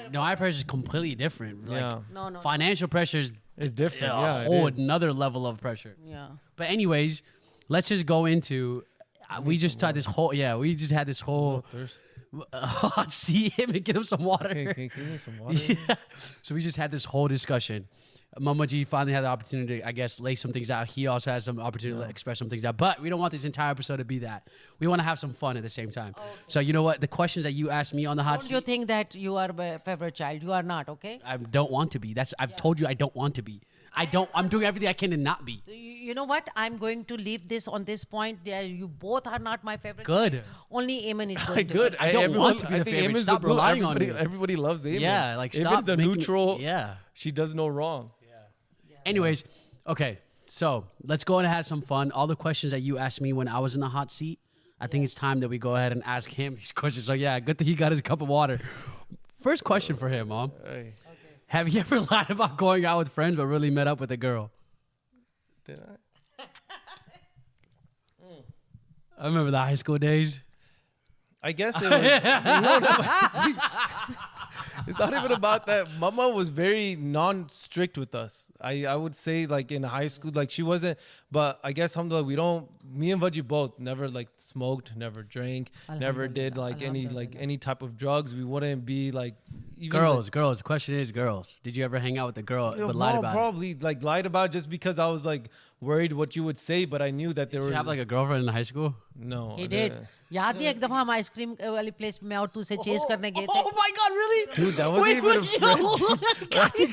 is completely different. Like, no. Financial pressure is different. A whole another level of pressure. Yeah. But anyways, let's just go into. We just had this whole. See him and get him some water. Okay, give me some water. Yeah. So we just had this whole discussion. Mama G finally had the opportunity to, I guess, lay some things out. He also has some opportunity to express some things out. But we don't want this entire episode to be that. We want to have some fun at the same time. Okay. So you know what? The questions that you asked me on the hot seat. Don't you think that you are my favorite child? You are not, okay? I don't want to be. I've told you I don't want to be. I'm doing everything I can to not be. You know what? I'm going to leave this on this point. You both are not my favorite. Good. Child. Only Eamon is going to Good. be. I don't want to be the favorite. Stop relying on me. Everybody loves Eamon. Yeah, like stop. Eamon's a neutral. Yeah. She does no wrong. Anyways, okay, so let's go and have some fun. All the questions that you asked me when I was in the hot seat, I think it's time that we go ahead and ask him these questions. So yeah, good that he got his cup of water. First question for him, Mom. Hey. Okay. Have you ever lied about going out with friends but really met up with a girl? Did I? I remember the high school days. I guess it was. It's not even about that. Mama was very non-strict with us. I would say like in high school, like she wasn't, but I guess alhamdulillah, me and Vudgie both never like smoked, never drank, never did like any type of drugs. We wouldn't be like even girls. The question is girls. Did you ever hang out with a girl but lied about probably like lied about it just because I was like worried what you would say, but I knew that there was. Did you have like a girlfriend in high school? No. He did. याद नहीं एक दफा हम ice cream वाली place में और तू से चेस करने गए थे. Oh my God, really? Dude, that wasn't even a friend.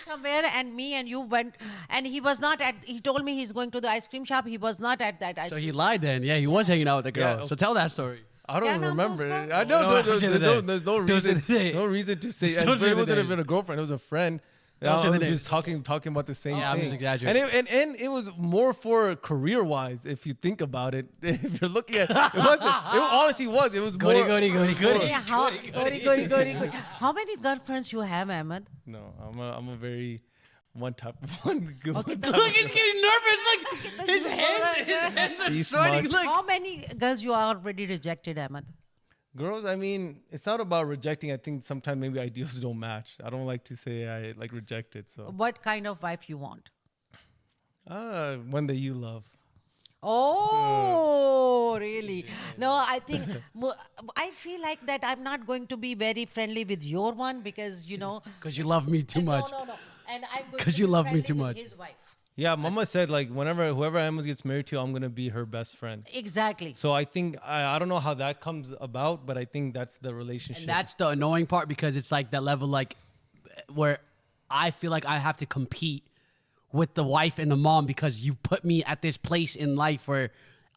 Somewhere and me and you went and he was not at. He told me he's going to the ice cream shop. He was not at that ice cream. So he lied then. Yeah, he was hanging out with a girl. Yeah. So tell that story. I don't remember. I know there's no reason to say. It wasn't even a girlfriend. It was a friend. I was just talking about the same thing. I was exaggerating. And it was more for career-wise, if you think about it. If you're looking at it, honestly was. It was more. Goody. How many girlfriends you have, Ahmed? No, I'm a very one type of one. Look, he's getting nervous. Like his hands are sweating. Like how many girls you already rejected, Ahmed? Girls, I mean, it's not about rejecting. I think sometimes maybe ideals don't match. I don't like to say I like rejected. So, what kind of wife you want? One that you love. Oh, really? No, I think I feel like that I'm not going to be very friendly with your one because because you love me too much. No. And I'm because you love me too much. His wife. Yeah, Mama said like whoever Ahmed gets married to, I'm gonna be her best friend. Exactly. So I think I don't know how that comes about, but I think that's the relationship. And that's the annoying part because it's like that level like where I feel like I have to compete with the wife and the mom because you put me at this place in life where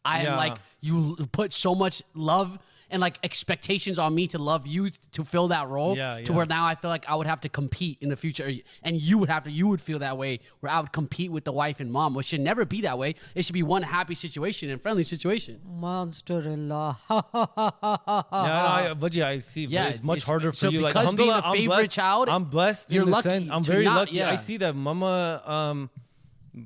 I am like you put so much love and like expectations on me to love you to fill that role to where now I feel like I would have to compete in the future and you would feel that way where I would compete with the wife and mom, which should never be that way. It should be one happy situation and friendly situation. Monster-in-law. But I see it's much harder for you. Like because being the favorite child, I'm blessed. You're lucky. I'm very lucky. Yeah. I see that Mama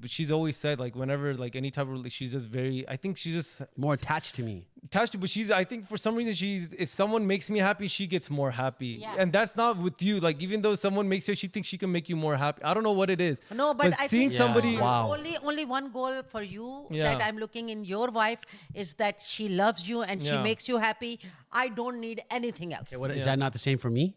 she's always said like whenever like any type of she's just very I think she's just more attached to me. But I think for some reason if someone makes me happy, she gets more happy. And that's not with you. Like even though someone makes her, she thinks she can make you more happy. I don't know what it is. No, but I seeing think somebody only one goal for you that I'm looking in your wife is that she loves you and she makes you happy. I don't need anything else. Okay, is that not the same for me?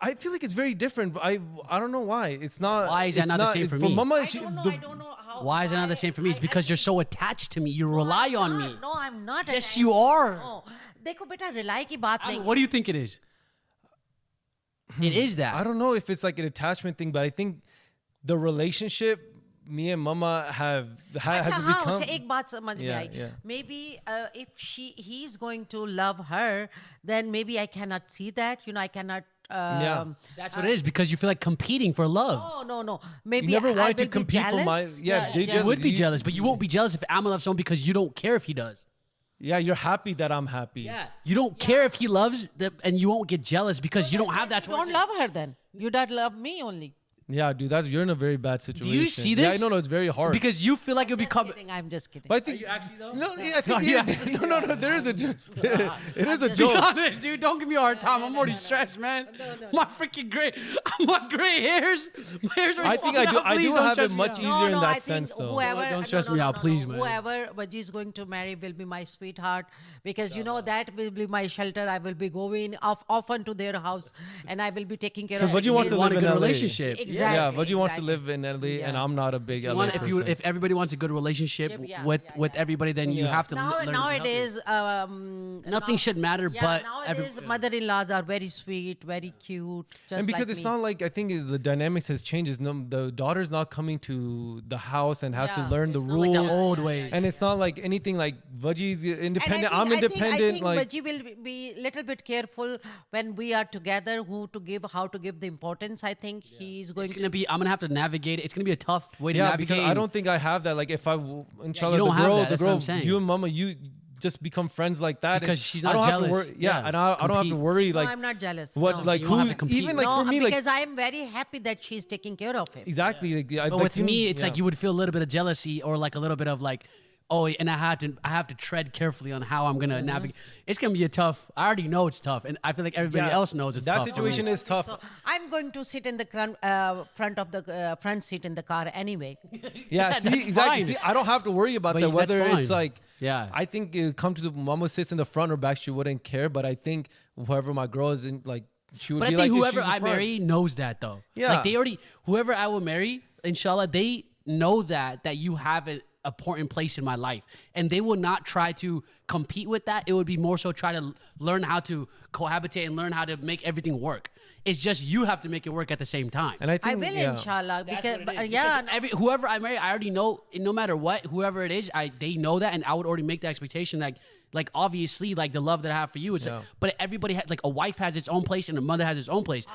I feel like it's very different. I don't know why. It's not. Why is that not the same for me? Mama, I don't know how. Why is it not the same for me? It's because you're so attached to me. You rely on me. No, I'm not. Yes, you are. No. देखो बेटा rely की बात नहीं. What do you think it is? It is that. I don't know if it's like an attachment thing, but I think the relationship me and Mama has become. एक बात समझ में आई. Maybe if he's going to love her, then maybe I cannot see that. I cannot. That's what it is because you feel like competing for love. No. Maybe you never wanted to compete for my. You would be jealous, but you won't be jealous if Ahmed loves someone because you don't care if he does. Yeah, you're happy that I'm happy. Yeah, you don't care if he loves, and you won't get jealous because you don't have that. You don't love her then. You don't love me only. Yeah, dude, you're in a very bad situation. Do you see this? Yeah, I know, it's very hard. Because you feel like it'll become. I'm just kidding. But I think, Are you actually though? No, I think no. There is a joke. It is a Be joke. honest, dude. Don't give me a hard time. I'm already stressed, man. My freaking gray hairs. My hairs are I think I do. I do have it much easier. easier in that sense, though. Don't stress me out, please, man. Whoever Vaji is going to marry will be my sweetheart because that will be my shelter. I will be going often to their house and I will be taking care of. Because Vaji wants to live in a relationship. Exactly. Yeah, Vaji wants to live in LA, and I'm not a big LA person. If everybody wants a good relationship with everybody, then you have to learn. Nowadays, nothing should matter, but nowadays mother-in-laws are very sweet, very cute. And because it's not like I think the dynamics has changed. The daughter's not coming to the house and has to learn the rules like the old way. And it's not like anything like Vaji's independent. I'm independent. I think Vaji will be a little bit careful when we are together. How to give the importance. I think he's going to be. I'm gonna have to navigate it. It's gonna be a tough way to navigate. Because I don't think I have that. Like if inshallah, the girl, you and Mama, you just become friends like that. Because she's not jealous. And I don't have to worry. Like I'm not jealous. What like who? Even like for me, because I am very happy that she's taking care of him. Exactly. But with me, it's like you would feel a little bit of jealousy or like a little bit of like. Oh, and I have to tread carefully on how I'm gonna navigate. It's gonna be a tough. I already know it's tough, and I feel like everybody else knows it's tough. That situation is tough. So I'm going to sit in the front seat in the car anyway. Yeah, see, exactly. See, I don't have to worry about that. Whether it's like, I think it come to the Mama sits in the front or back, she wouldn't care. But I think whoever my girl is in, like, she would be like. But I think whoever I marry knows that though. Yeah. Like whoever I will marry, inshallah, they know that you have it. Important place in my life, and they will not try to compete with that. It would be more so try to learn how to cohabitate and learn how to make everything work. It's just you have to make it work at the same time. And I think I will, inshallah, because whoever I marry, I already know. No matter what, whoever it is, they know that, and I would already make the expectation like obviously like the love that I have for you. It's like, but everybody has like a wife has its own place and a mother has its own place.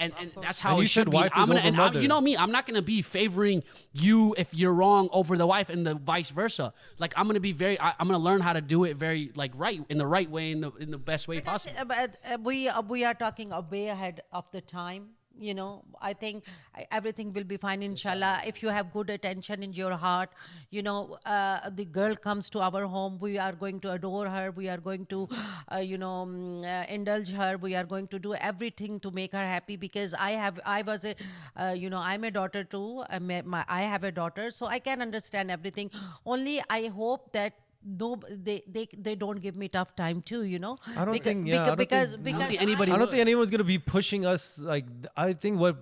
and that's how And it you should said be. wife is over mother. You know me, I'm not gonna be favoring you if you're wrong over the wife, and the vice versa. Like I'm gonna be I'm gonna learn how to do it very like right in the right way, in the best way possible. But we are talking way ahead of the time. You know, I think everything will be fine, inshallah. If you have good attention in your heart, you know, the girl comes to our home, we are going to adore her. We are going to, indulge her. We are going to do everything to make her happy, because I'm a daughter too. I have a daughter, so I can understand everything. Only I hope that they don't give me tough time too, you know. I don't think anybody. I don't think anyone's gonna be pushing us. Like I think what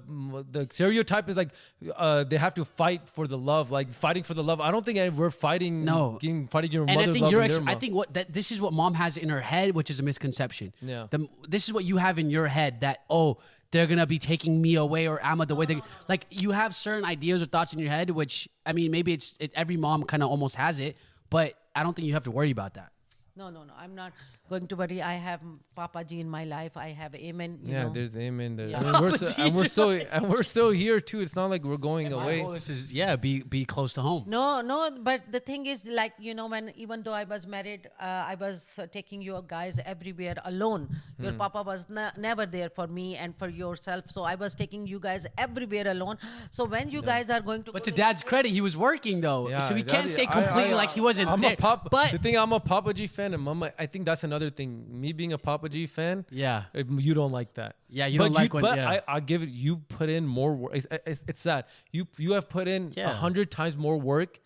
the stereotype is like, they have to fight for the love, like fighting for the love. I don't think we're fighting. No, fighting your and mother's I think love. I think this is what mom has in her head, which is a misconception. Yeah. This is what you have in your head, that they're gonna be taking me away, or Ahmed the way they like. You have certain ideas or thoughts in your head, which I mean, maybe every mom kind of almost has it, but I don't think you have to worry about that. No. I'm not going to worry. I have Papa Ji in my life. I have Amen. You know. There's Amen there. Yeah. I mean, we're still here too. It's not like we're going away. This is be close to home. No. But the thing is, like, you know, even though I was married, I was taking you guys everywhere alone. Your Papa was never there for me and for yourself. So I was taking you guys everywhere alone. So when you guys are going to, but to Dad's credit, he was working though, so we can't say completely like he wasn't there. But the thing, I'm a Papa G fan, and Mama, I think that's another thing. Me being a Papa G fan, you don't like that. Yeah, you don't like when. But I give it. You put in more work. It's that you have put in 100 times more work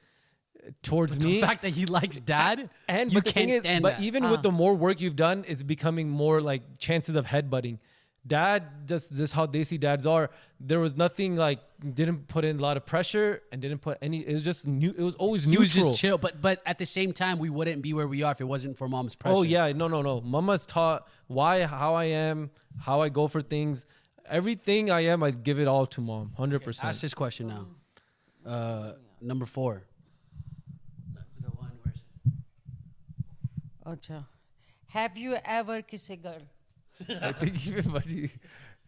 towards me. The fact that he likes Dad, and you can't stand that. But even with the more work you've done, it's becoming more like chances of headbutting. Dad, just this how they see dads are. There was nothing like, didn't put in a lot of pressure and didn't put any. It was just new. It was always neutral. He was just chill. But at the same time, we wouldn't be where we are if it wasn't for Mom's pressure. Oh yeah, no. Mama's taught how I am, how I go for things. Everything I am, I give it all to Mom, 100%. Ask this question now. Number 4. The one where's Acha. Have you ever kissed a girl? I think even Budgie.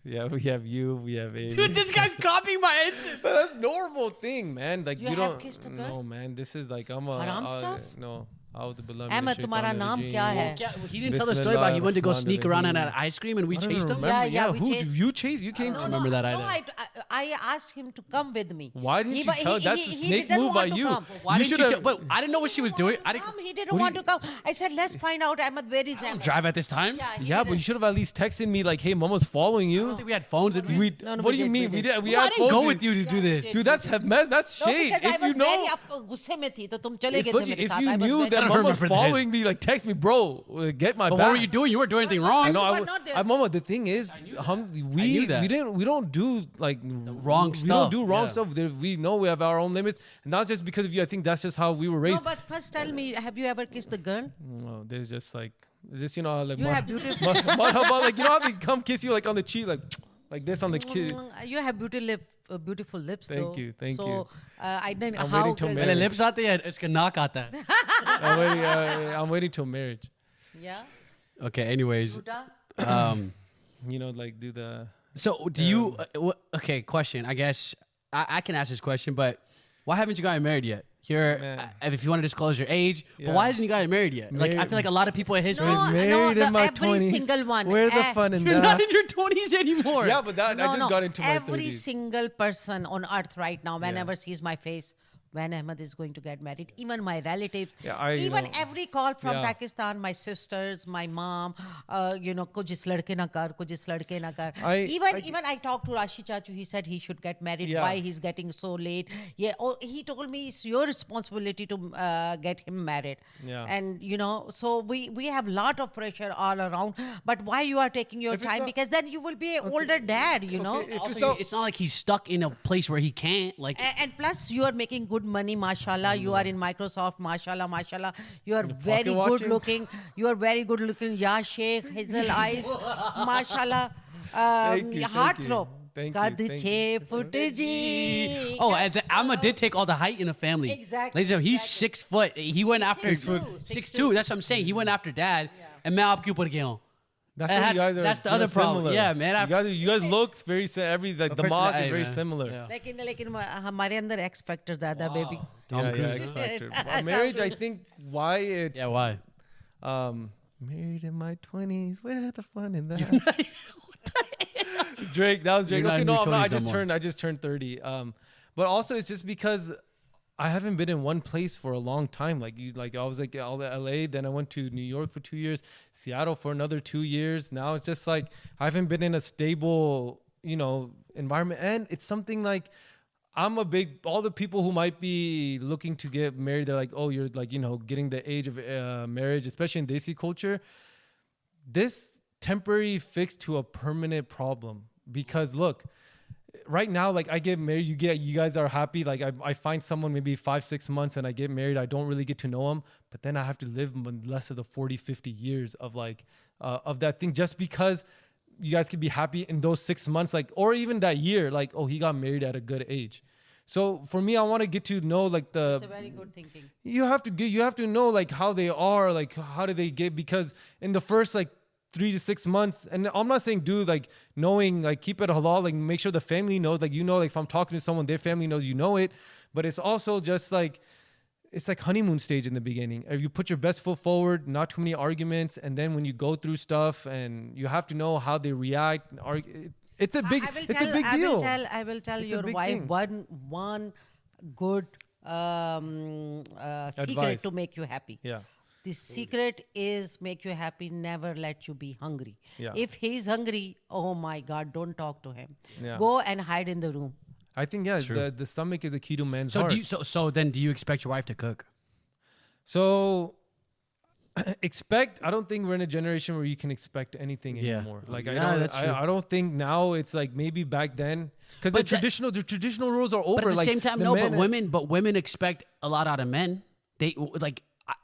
Yeah, we have you. We have Amy. Dude, this guy's copying my answer. But that's normal thing, man. Like you don't. Kissed a girl? No, man. This is like Haram stuff? No. Ahmed, तुम्हारा नाम क्या है? He didn't tell the story about he went to go sneak around and had ice cream and we chased him. Yeah, who you chased? You came I don't remember that either. No, I asked him to come with me. Why didn't you tell? That's a snake move by you. Why didn't you? But I didn't know what she was doing. He didn't want to come. I said, let's find out, Ahmed, where is Ahmed? Drive at this time? Yeah, but you should have at least texted me like, hey, Mama's following you. I don't think we had phones. What do you mean? We did. We had I didn't phones. go with you to do this. Dude, that's mess. That's shade. If you know, if you knew that Mama was following me, like text me, bro, get my back. What were you doing? You weren't doing anything wrong. Mama, the thing is, we don't do like wrong stuff. We don't do wrong stuff. We know we have our own limits, and not just because of you. I think that's just how we were raised. No, but first tell me, have you ever kissed a girl? No, there's just like this, you know, like you have beautiful. Like you know how they come kiss you like on the cheek, like this on the cheek. You have beautiful lips. Thank you. So I didn't. I'm waiting till marriage. When lips आते हैं, इसका नाक आता है. I'm waiting till marriage. Yeah. Okay. Anyways, you know, like do the. So do you? Okay. Question. I guess I can ask this question, but why haven't you gotten married yet? If you want to disclose your age, but why hasn't you gotten married yet? Like I feel like a lot of people in history. Married in my 20s. Every single one. Where's the fun in that? You're not in your 20s anymore. Yeah, but I just got into my 30s. Every single person on earth right now, whenever sees my face, when Ahmed is going to get married, even my relatives, every call from Pakistan, my sisters, my mom, कुछ इस लड़के ना कर, कुछ इस लड़के ना कर. Even I talked to Rashi Chachu, he said he should get married. Why he's getting so late? He told me it's your responsibility to get him married. And so we have lot of pressure all around. But why you are taking your time? Because then you will be an older dad. Also, it's not like he's stuck in a place where he can't And plus, you are making good money, mashallah. You are in Microsoft, mashallah. You are very good looking. Ya Sheikh, hazel eyes, mashallah. Heartthrob. Thank you. Oh, and Ahmed did take all the height in the family. Exactly. Ladies and gentlemen, he's 6 foot. He went after 6'2". That's what I'm saying. He went after Dad. And मैं आप क्यों ऊपर गया हूँ? That's what you guys are. That's the other problem. Similar. Yeah, man. You guys look very the mock is very similar. लेकिन हमारे अंदर X Factor ज़्यादा baby. Yeah, X Factor. Marriage, I think why it's. Yeah, why? Married in my 20s, where the fun in that? Drake, that was Drake. Okay, no, I just turned 30. But also it's just because I haven't been in one place for a long time. I was like all the LA, then I went to New York for 2 years, Seattle for another 2 years. Now it's just like I haven't been in a stable, environment. And it's something like all the people who might be looking to get married, they're like, oh, you're like, getting the age of marriage, especially in Desi culture. This temporary fix to a permanent problem. Because look, right now, like I get married, you guys are happy. Like I find someone maybe 5-6 months and I get married. I don't really get to know them, but then I have to live less of the 40-50 years of of that thing just because you guys could be happy in those 6 months, or even that year, oh, he got married at a good age. So for me, I want to get to know That's a very good thinking. You have to know how they are, how do they get, because in the first 3 to 6 months, and I'm not saying knowing, keep it halal, make sure the family knows, if I'm talking to someone, their family knows it, but it's also just it's like honeymoon stage in the beginning. If you put your best foot forward, not too many arguments, and then when you go through stuff and you have to know how they react, it's a big deal. I will tell your wife one good secret to make you happy. Yeah. The secret is make you happy, never let you be hungry. Yeah. If he's hungry, oh my God, don't talk to him. Yeah. Go and hide in the room. I think, the stomach is a key to man's heart. So then do you expect your wife to cook? So I don't think we're in a generation where you can expect anything anymore. I don't think now it's maybe back then. Because the traditional rules are over. But at the same time, but women expect a lot out of men. They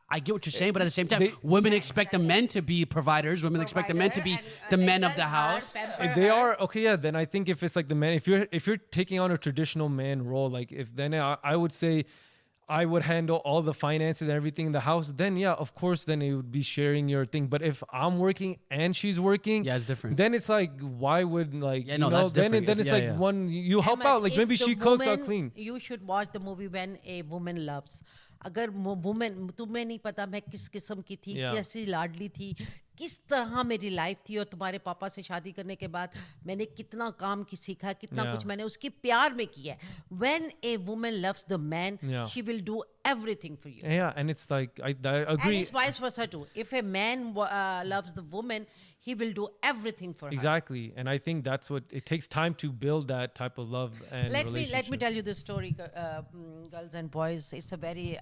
I get what you're saying, but at the same time, women expect the men to be providers. Women expect the men to be the men of the house. If they are then I think if it's the man, if you're taking on a traditional man role, I would say I would handle all the finances and everything in the house. Then of course, then it would be sharing your thing. But if I'm working and she's working, it's different. Then it's why would that's different. Then it's one you help out. Maybe she cooks, I'll clean. You should watch the movie When a Woman Loves. अगर women तुम्हें नहीं पता मैं किस किस्म की थी, कैसी लाडली थी, किस तरह मेरी लाइफ थी, और तुम्हारे पापा से शादी करने के बाद मैंने कितना काम की सीखा, कितना कुछ मैंने उसके प्यार में किया. When a woman loves the man, she will do everything for you. Yeah, and it's I agree. And it's vice versa too. If a man loves the woman, he will do everything for her. Exactly. And I think that's what it takes time to build that type of love and relationship. Let me tell you this story, girls and boys. It's a very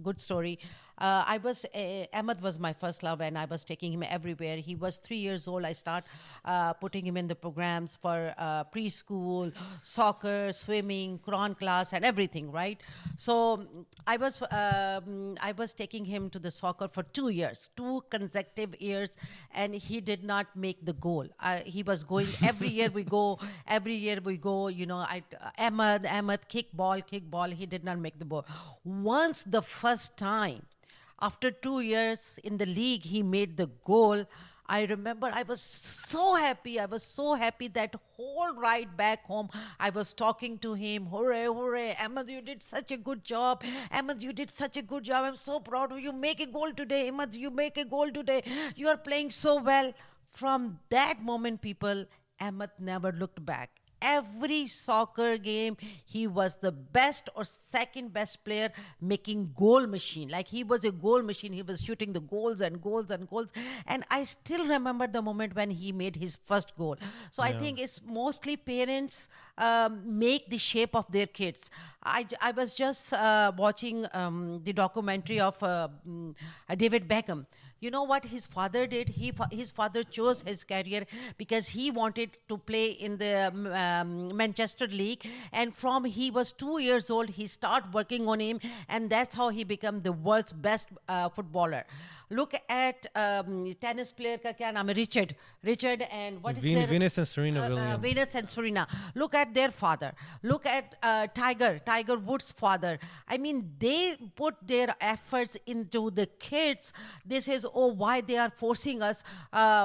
good story. Ahmed was my first love, and I was taking him everywhere. He was 3 years old. I start putting him in the programs for preschool, soccer, swimming, Quran class, and everything, right? So I was taking him to the soccer for 2 years, 2 consecutive years, and he did not make the goal. He was going every year we go. Ahmed, kick ball. He did not make the ball. Once the first time, after 2 years in the league, he made the goal. I remember I was so happy. That whole ride back home, I was talking to him. Hooray. Ahmed, you did such a good job. I'm so proud of you. Make a goal today. Ahmed, you make a goal today. You are playing so well. From that moment, people, Ahmed never looked back. Every soccer game, he was the best or second best player, making goal machine. He was a goal machine. He was shooting the goals and goals and goals. And I still remember the moment when he made his first goal. So I think it's mostly parents make the shape of their kids. I was just watching the documentary of David Beckham. You know what his father did? His father chose his career because he wanted to play in the Manchester League. And from he was 2 years old, he started working on him. And that's how he became the world's best footballer. Look at tennis player ka kya naam hai? Richard and what is their Venus and Serena Williams. Venus and Serena. Look at their father. Look at Tiger Woods' father. I mean, they put their efforts into the kids. This is oh, why they are forcing us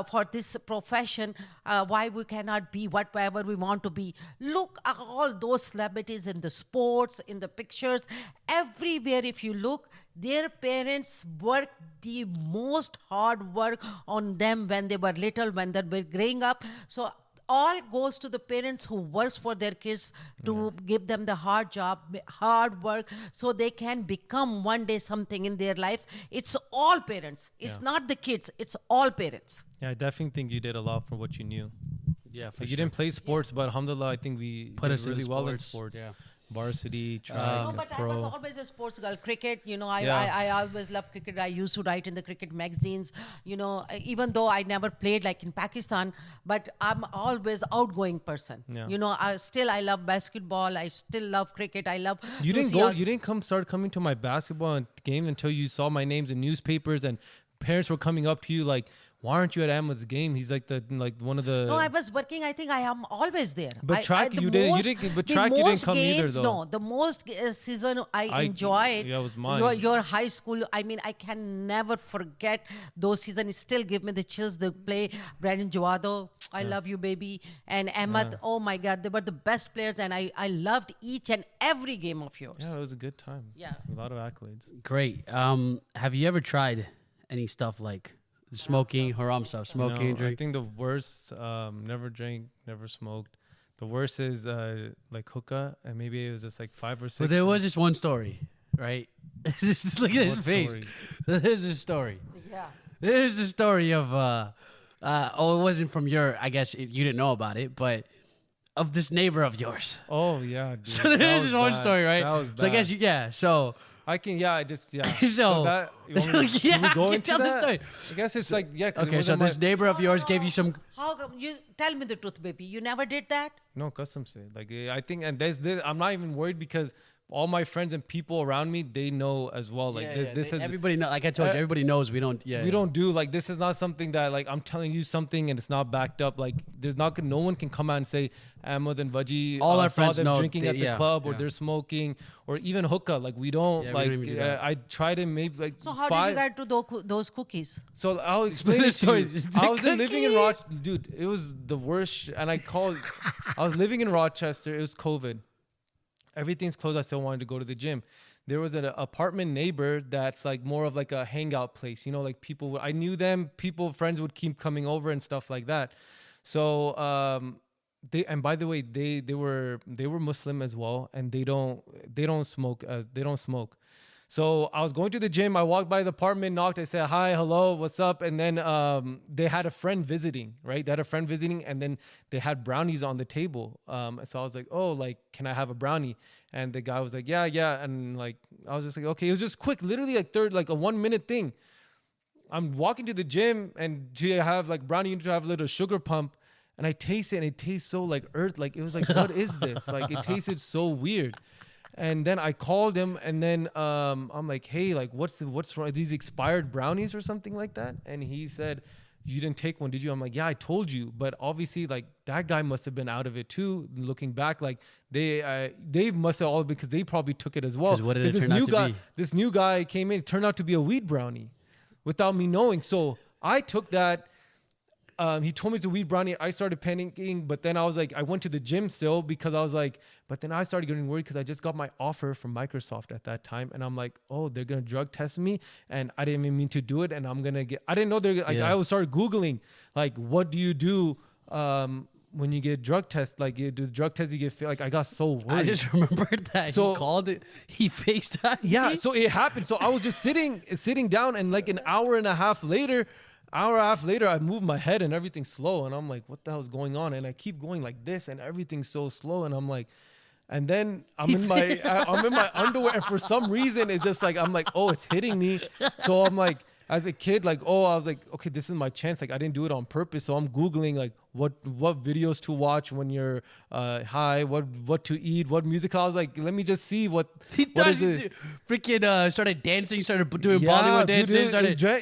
for this profession, why we cannot be whatever we want to be. Look at all those celebrities in the sports, in the pictures, everywhere if you look, their parents worked the most hard work on them when they were little, when they were growing up. So all goes to the parents who works for their kids to give them the hard work, so they can become one day something in their lives. It's all parents. It's not the kids. It's all parents. Yeah, I definitely think you did a lot for what you knew. Yeah, for like sure. You didn't play sports, but alhamdulillah, I think we put did us really in well in sports. Yeah. Varsity, track, No, but pro. I was always a sports girl. Cricket, I always loved cricket. I used to write in the cricket magazines, even though I never played like in Pakistan, but I'm always outgoing person. Yeah. I love basketball. I still love cricket. I love. You didn't start coming to my basketball game until you saw my names in newspapers and parents were coming up to you like, why aren't you at Ahmed's game? He's like one of the. No, I was working. I think I am always there. But track you didn't. But track you didn't come either though. No, the most season I enjoyed. Yeah, it was mine. Your high school. I mean, I can never forget those seasons. It still give me the chills. They play Brandon Jawado. I love you, baby. And Ahmed. Oh my God, they were the best players, and I loved each and every game of yours. Yeah, it was a good time. Yeah, a lot of accolades. Great. Have you ever tried any stuff like smoking, haram stuff, smoking, no, drink? I think the worst, never drank, never smoked. The worst is like hookah, and maybe it was just like 5 or 6. But there was this one story, right? Just look at his face. Story? There's a story. Yeah. There's a story of, it wasn't from I guess you didn't know about it, but of this neighbor of yours. Oh, yeah, dude. So there's this one story, right? That was bad. So I guess, so... I can, So that, can we go into tell that? the story. I guess it's like, Okay, so this neighbor of yours gave you some... How come you tell me the truth, baby? You never did that? No, custom say. Like, I think, and I'm not even worried because all my friends and people around me, they know as well. Like this is everybody know. Like I told you, everybody knows we don't. Yeah, we don't do like this is not something that like I'm telling you something and it's not backed up. Like there's no one can come out and say Ahmed and Vaji all our saw friends them know drinking at the club or they're smoking or even hookah. Like we don't we like. don't even do that. I tried to maybe like. So how did you get to those cookies? So I'll explain it to you. I was living in Rochester, dude. It was the worst, and I was living in Rochester. It was COVID. Everything's closed. I still wanted to go to the gym. There was an apartment neighbor that's like more of like a hangout place. You know, like people. I knew them. Friends would keep coming over and stuff like that. So and by the way, they were Muslim as well, and they don't smoke. They don't smoke. So I was going to the gym. I walked by the apartment, knocked. I said, hi, hello, what's up? And then they had a friend visiting, right? They had a friend visiting, and then they had brownies on the table. So I was like, oh, like, can I have a brownie? And the guy was like, yeah. And like, I was just like, okay. It was just quick, literally like a 1 minute thing. I'm walking to the gym, and do you have like brownie? You need to have a little sugar pump. And I taste it, and it tastes so like earth. Like, it was like, what is this? Like, it tasted so weird. And then I called him, and then I'm like, hey, like, what's wrong? Are these expired brownies or something like that? And he said, you didn't take one, did you? I'm like, yeah, I told you. But obviously, like, that guy must have been out of it too. Looking back, like, they must have all, because they probably took it as well. What did it turn out to be? This new guy came in, it turned out to be a weed brownie without me knowing. So I took that. He told me it's a weed brownie. I started panicking, but then I was like, I went to the gym still because I was like, but then I started getting worried because I just got my offer from Microsoft at that time. And I'm like, oh, they're going to drug test me. And I didn't even mean to do it. And I'm going to I didn't know I started Googling, like, what do you do when you get drug test? Like, you do the drug test, you get, like, I got so worried. I just remembered that. So, he called it, he FaceTimed. Yeah, so it happened. So I was just sitting down, and like an hour and a half later, I move my head and everything's slow. And I'm like, what the hell is going on? And I keep going like this and everything's so slow. And I'm like, and then I'm in my underwear. And for some reason, it's just like, I'm like, oh, it's hitting me. So I'm like, as a kid, like, oh, I was like, okay, this is my chance. Like, I didn't do it on purpose. So I'm Googling like what videos to watch when you're high, what to eat, what music. I was like, let me just see what is it. Freaking started dancing, started doing Bollywood dances.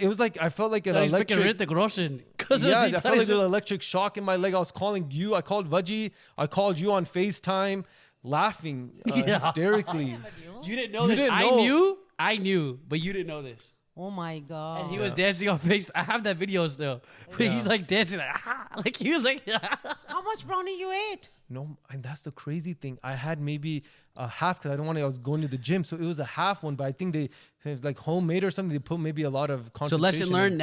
It was like, I felt like an electric. Yeah, I felt like there was an electric shock in my leg. I was calling you. I called Vaji. I called you on FaceTime, laughing hysterically. You didn't know this. I knew, but you didn't know this. Oh my God. And he was dancing on face. I have that video still. He's like dancing like he was like How much brownie you ate? No, and that's the crazy thing. I had maybe a half because I was going to the gym. So it was a half one, but I think it was like homemade or something. They put maybe a lot of concentration. So lesson learned,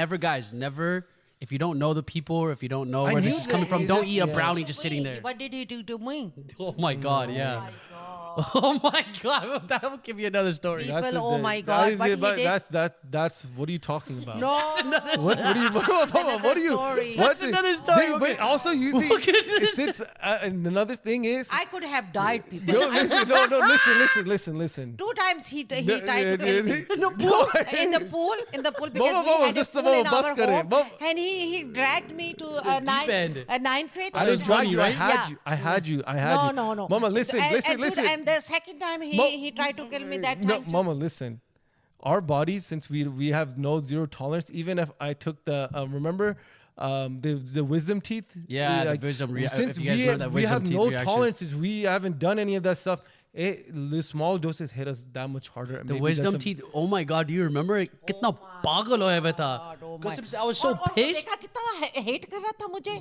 never, if you don't know the people or if you don't know where this is coming from, don't eat a brownie just sitting there. What did he do to me? Oh my God, yeah. Oh my God, that will give you another story. People, oh my God, that's what are you talking about? No, What are you? What are you? story. That's another story. But also you see, and another thing is. I could have died, people. No, listen. 2 times he tried to kill me. In the pool, because we had a pool in our home, and he dragged me to a 9 feet. I didn't drag you. Yeah. I had you. No. Mama, listen. And the second time he tried to kill me that time. No, Mama, listen. Our bodies, since we have no zero tolerance, even if I took the remember the wisdom teeth. Yeah, like, the wisdom. Since we have no tolerances, we haven't done any of that stuff. The small doses hit us that much harder. The wisdom teeth. Oh my God, do you remember? Kitna pagal hoya hua tha. I was so pissed. देखा कितना hate कर रहा था मुझे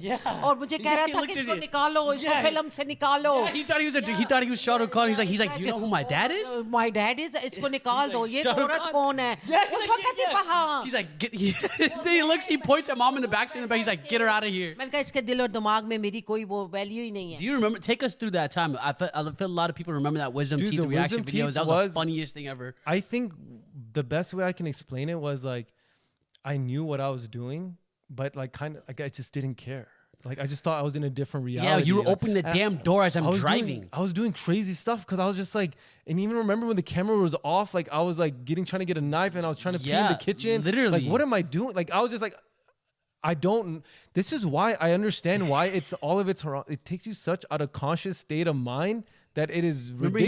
और मुझे कह रहा था कि इसको निकालो इसको film से निकालो. He thought he was Shah Rukh Khan. He's like, do you know who my dad is? My dad is. इसको निकाल दो. ये औरत कौन है? उस वक्त ही पहा. He's like, he points at mom in the back, he's like, get her out of here. मैंने कहा इसके दिल और दिमाग में मेरी कोई वो value ही नहीं है. Do you remember? Take us through that time. I feel a lot of people remember that wisdom teeth reaction videos. That was the funniest thing ever. I think the best way I can explain it was like, I knew what I was doing, but like kind of like I just didn't care. Like I just thought I was in a different reality. Yeah, you were opening the damn door as I'm driving. I was doing crazy stuff because I was just like, and even remember when the camera was off, like I was like trying to get a knife and I was trying to pee in the kitchen. Literally. Like what am I doing? Like I was just like, this is why I understand why it's all of it's haram. It takes you such out of conscious state of mind that it is ridiculous. Remember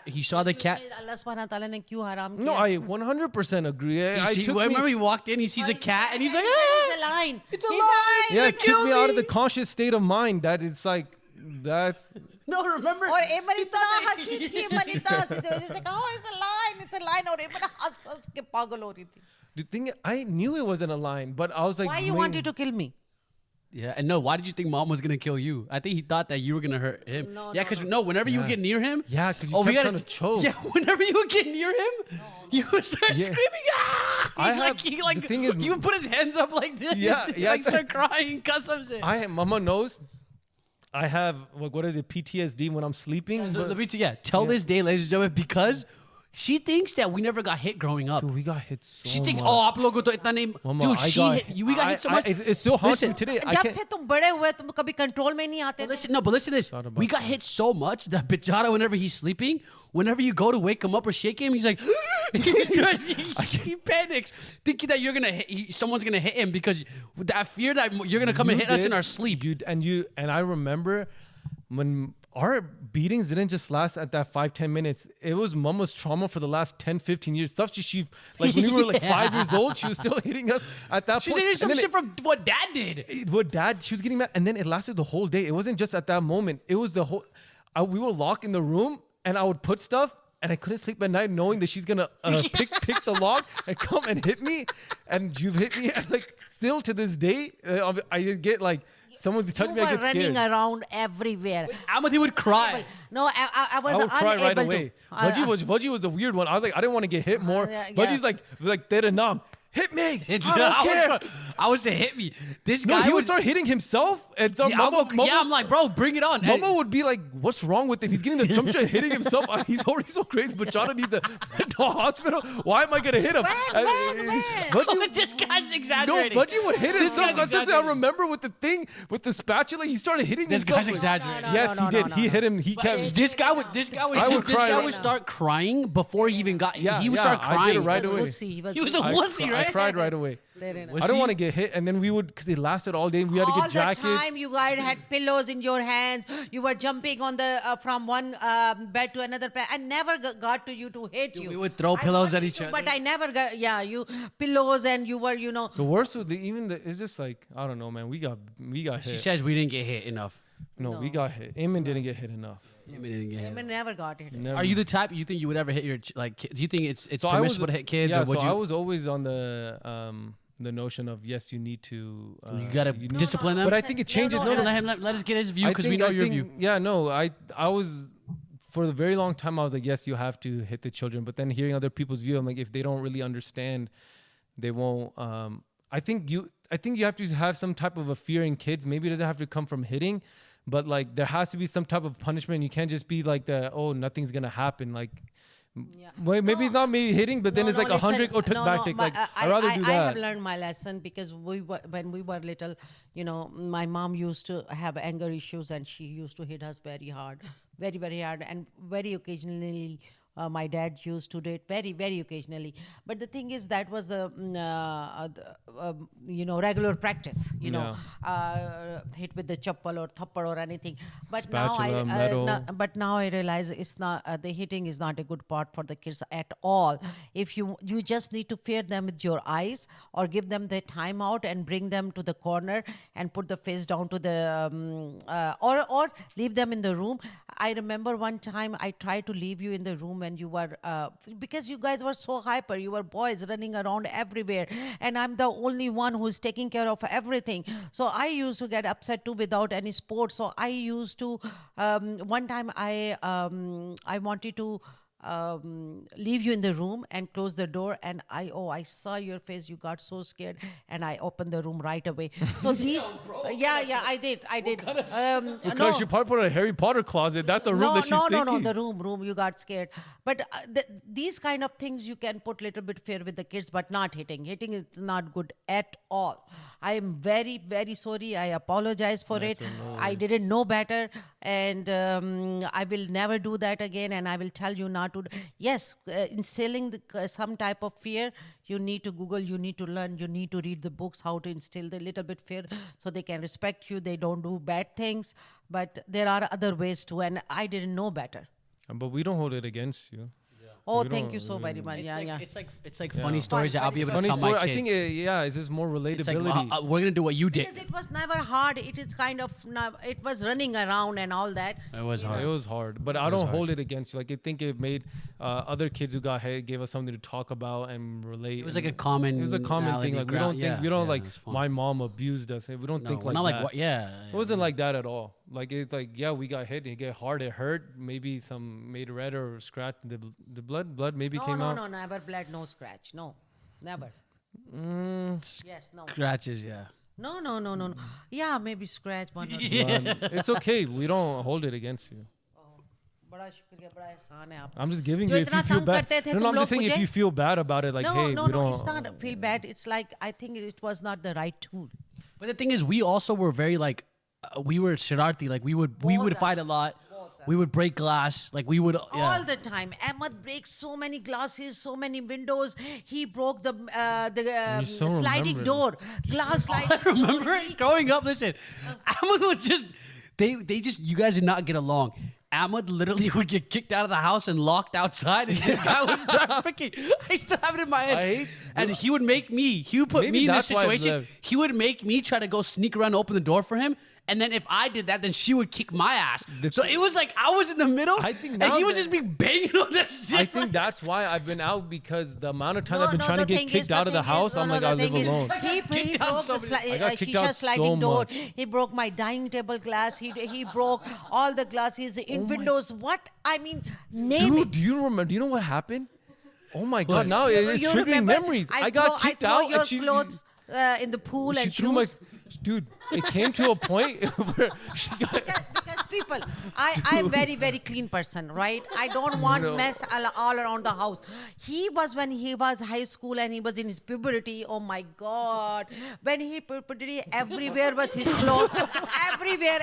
he saw the cat. Allah subhanahu wa ta'ala ने क्यों हराम किया? No, I 100% agree. Remember he walked in, he sees a cat and he's like, it's a line. It's a line. Yeah, it took me out of the conscious state of mind that it's like, that's... No, remember? और एमन इतना हंसी थी, एमन इतना हंसी थी. उसने कहा, oh, it's a line. और एमन हंस के पागल हो रही थी. The thing, I knew it wasn't a line, but I was like, why you wanted to kill me? Yeah, and no, why did you think mom was gonna kill you? I think he thought that you were gonna hurt him. Because whenever you would get near him, because you kept trying to choke. Yeah, whenever you would get near him, you would start screaming. Ah! He would put his hands up like this. Yeah, start crying, customs it. Mama knows. I have what is it? PTSD when I'm sleeping. Tell this day, ladies and gentlemen, because. She thinks that we never got hit growing up. Dude, we got hit so much. She thinks, oh, आप लोगों को तो इतना नहीं. Dude, we got hit so much. It still haunts me today. जब से तुम बड़े हुए, तुम कभी control में नहीं आते. But listen to this. We got hit so much that Bichara, whenever he's sleeping, whenever you go to wake him up or shake him, he's like, he panics, thinking that someone's gonna hit him because that fear that you're gonna come and hit us in our sleep. And I remember when our beatings didn't just last at that 5-10 minutes. It was mama's trauma for the last 10-15 years. Stuff she like when we were like 5 years old, she was still hitting us at that point. She's hitting some shit from what dad did. She was getting mad. And then it lasted the whole day. It wasn't just at that moment. It was the whole, we were locked in the room and I would put stuff and I couldn't sleep at night knowing that she's going to pick the lock and come and hit me. And you've hit me. And like still to this day, I get like, someone's touching me, I get scared. You were running around everywhere. Ahmed, he would cry. No, I was would cry right unable away. to. Vajji was the weird one. I was like, I didn't want to get hit more. Vajji's like, tere naam. Hit me. I don't care. I would say hit me. This guy he would start hitting himself. And so Mama, I'm like, bro, bring it on. Mama would be like, what's wrong with him? He's getting the jump shot, hitting himself. He's already so crazy. But Chana needs a mental hospital. Why am I going to hit him? When? This guy's exaggerating. No, Vajji would hit himself. I remember with the spatula, he started hitting himself. This guy's exaggerating. Yes, he did. He hit him. He kept. This guy would start crying before he even got. He would start crying I did it right away. He was a wussy, right? I cried right away. I don't want to get hit, and then we would, because they lasted all day. We had to get jackets. All the time, you guys had pillows in your hands. You were jumping on the from one bed to another bed. I never got to you to hit you. We would throw pillows at each other. But I never got, you pillows, and you were, The worst was it's just like, I don't know, man. We got hit. She says we didn't get hit enough. No, we got hit. Ahmed didn't get hit enough. Ahmed never got hit. Are you the type you think you would ever hit your like? Do you think it's permissible to hit kids? Yeah, or would so you? I was always on the notion of yes, you need to. You gotta discipline them. But I think it changes. No, let us get his view because we know your view. Yeah, no, I was for a very long time. I was like, yes, you have to hit the children. But then hearing other people's view, I'm like, if they don't really understand, they won't. I think you have to have some type of a fear in kids. Maybe it doesn't have to come from hitting, but like there has to be some type of punishment. You can't just be like nothing's gonna happen. Like, well, maybe it's not me hitting, but then it's like 100 or back take. Like I'd rather do that. I have learned my lesson because when we were little, my mom used to have anger issues and she used to hit us very hard, very, very hard, and very occasionally. My dad used to do it very, very occasionally. But the thing is, that was the regular practice, hit with the chappal or thappad or anything. But Spatula, now I realize it's not, the hitting is not a good part for the kids at all. If you just need to fear them with your eyes or give them the time out and bring them to the corner and put the face down to the, or leave them in the room. I remember one time I tried to leave you in the room when you were, because you guys were so hyper, you were boys running around everywhere, and I'm the only one who's taking care of everything. So I used to get upset too without any sport. So I used to, one time I wanted to leave you in the room and close the door, and I saw your face, you got so scared, and I opened the room right away. So these I did because you probably put in a Harry Potter closet. That's the room that she's thinking. The room you got scared. But these kind of things you can put little bit fear with the kids, but not hitting is not good at all. I am very, very sorry. I apologize for it. I didn't know better, and I will never do that again, and I will tell you not to. Yes, instilling some type of fear, you need to Google, you need to learn, you need to read the books, how to instill the little bit fear so they can respect you, they don't do bad things. But there are other ways too, and I didn't know better. But we don't hold it against you. Oh, thank you so very much. It's like funny stories that I'll be able to tell my kids. I think it's just more relatability. Like, we're gonna do what you did. Because it was never hard. It is kind of it was running around and all that. It was hard. It was hard, but I don't hold it against you. Like I think it made other kids who got hit gave us something to talk about and relate. It was like a common. It was a common thing. Like we don't like my mom abused us. We don't think like not that. Like what? Yeah. It wasn't like that at all. Like it's like we got hit. It get hard. It hurt. Maybe some made red or scratched. The blood maybe came out. No, never blood, no scratch. No, never. Yes, no. Scratches, yeah. No. Yeah, maybe scratch one or two. It's okay. We don't hold it against you. I'm just giving you if you feel bad. No, I'm just saying if you feel bad about it, like hey, we don't. No, it's not feel bad. It's like I think it was not the right tool. But the thing is, we also were very like, we were shararti. Like we would fight a lot. We would break glass. Like we would all the time. Ahmed breaks so many glasses, so many windows. He broke the sliding door, glass sliding. I remember it growing up. Listen, Ahmed was just they just you guys did not get along. Ahmed literally would get kicked out of the house and locked outside, and this guy was freaking. I still have it in my head. And he would make me. He would put me in this situation. He would make me try to go sneak around and open the door for him. And then if I did that, then she would kick my ass. So it was like I was in the middle, and he was just being banging on that shit. I think that's why I've been out, because the amount of time I've been trying to get kicked out of the house, I'm like, I live alone. He broke the shisha sliding door. He broke my dining table glass. He broke all the glasses in windows. What? I mean, name it. Do you remember? Do you know what happened? Oh my God! Now it's triggering memories. I got kicked out, and she's clothes in the pool and threw my. Dude, it came to a point where she got... Because people, I'm very, very clean person, right? I don't want mess all around the house. He was, when he was high school and he was in his puberty, oh my God. When he puberty, everywhere was his clothes.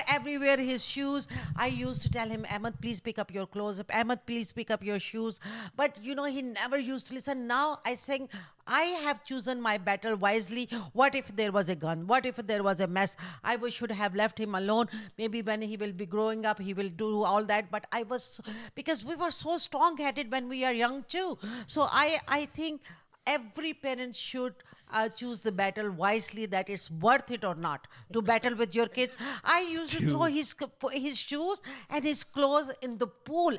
everywhere his shoes. I used to tell him, Ahmed, please pick up your clothes. Ahmed, please pick up your shoes. But, he never used to listen. Now I think I have chosen my battle wisely. What if there was a gun? What if there was a mess? I should have left him alone. Maybe when he will be growing up, he will do all that. But because we were so strong-headed when we are young too. So I think every parent should choose the battle wisely, that it's worth it or not to battle with your kids. I used to throw his shoes and his clothes in the pool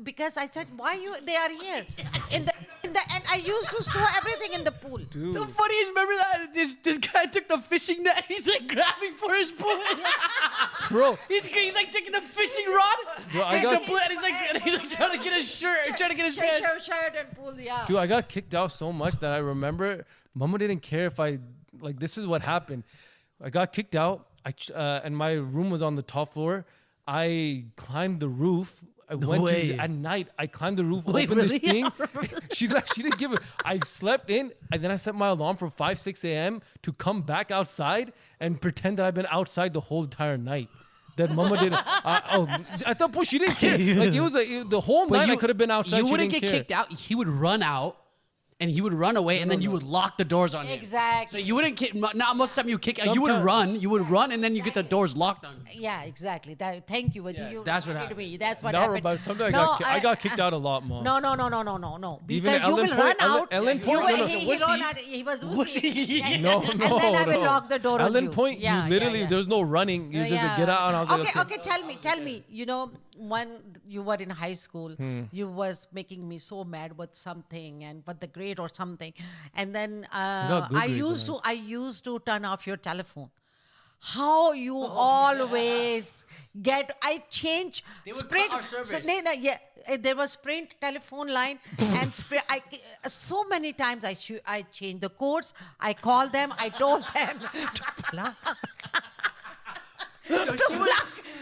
because I said, they are here in the end. I used to throw everything in the pool. Dude. The funniest, remember that this guy took the fishing net. He's like grabbing for his pool. Bro, he's like taking the fishing rod. Bro, and he's like trying to get his shirt, trying to get his pants. Shirt and pool, yeah. Dude, I got kicked out so much that I remember Mama didn't care if this is what happened. I got kicked out. And my room was on the top floor. I climbed the roof. At night, I climbed the roof, opened this thing. She didn't give it. I slept in, and then I set my alarm for 5, 6 a.m. to come back outside and pretend that I've been outside the whole entire night. That Mama didn't. I thought, she didn't care. Like it was the whole night I could have been outside. You wouldn't get kicked out. He would run out. And he would run away, and then you would lock the doors on him. Exactly. So you wouldn't kick. Not most of the time you kick. You would run, and then you get the doors locked on you. Yeah, exactly. Thank you, Vaji. Yeah, that's what happened. That's what happened. But sometimes I got kicked out a lot, Mom. No. Even Because you will run out. Ellen Point. He was wussy. No. And then I will lock the door on you. Ellen Point, you literally, there's no running. You just get out, and I was like, okay, tell me. You know, when you were in high school, you was making me so mad with something and with the grade or something, and then I used to turn off your telephone. How you always get? I change Sprint. There was Sprint telephone line and Sprint. So many times I change the codes. I call them. I told them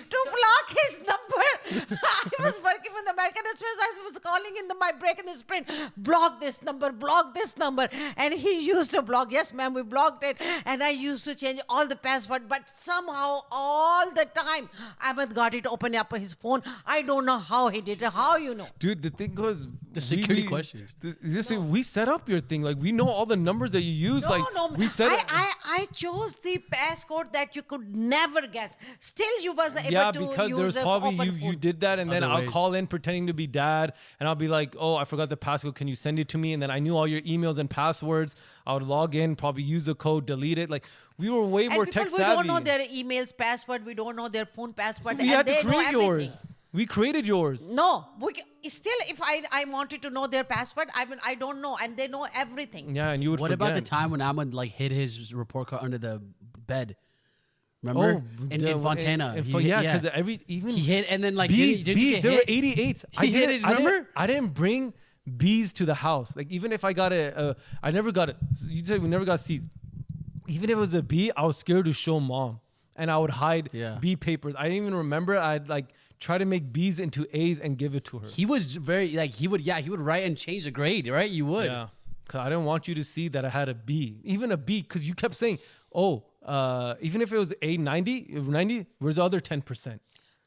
to block his number. I was working with the American Express. I was calling in my break in the Sprint. Block this number. And he used to block. Yes, ma'am, we blocked it. And I used to change all the password. But somehow, all the time, Ahmed got it open up on his phone. I don't know how he did it. How you know? Dude, the thing goes... The security questions. We set up your thing. Like, we know all the numbers that you use. We set I chose the passcode that you could never guess. Still, you was able to use because there's probably you did that, and then I'll call in pretending to be dad, and I'll be like, oh, I forgot the passcode. Can you send it to me? And then I knew all your emails and passwords. I would log in, probably use the code, delete it. Like, we were way more tech savvy. We don't know their emails password. We don't know their phone password. We had to create yours. We created yours. No, still, if I wanted to know their password, I don't know, and they know everything. Yeah, and you would. What forget. about the time when Ahmed hid his report card under the bed? Remember? In Fontana. Because even he hid, and then bees. There were 88s. Remember? I didn't bring bees to the house. Like, even if I got I never got it. You said we never got seeds. Even if it was a bee, I was scared to show Mom, and I would hide bee papers. I didn't even remember. I'd try to make B's into A's and give it to her. He was very he would write and change the grade, right? You would. Yeah. Cause I didn't want you to see that I had a B, even a B, because you kept saying, even if it was A 90, where's the other 10%?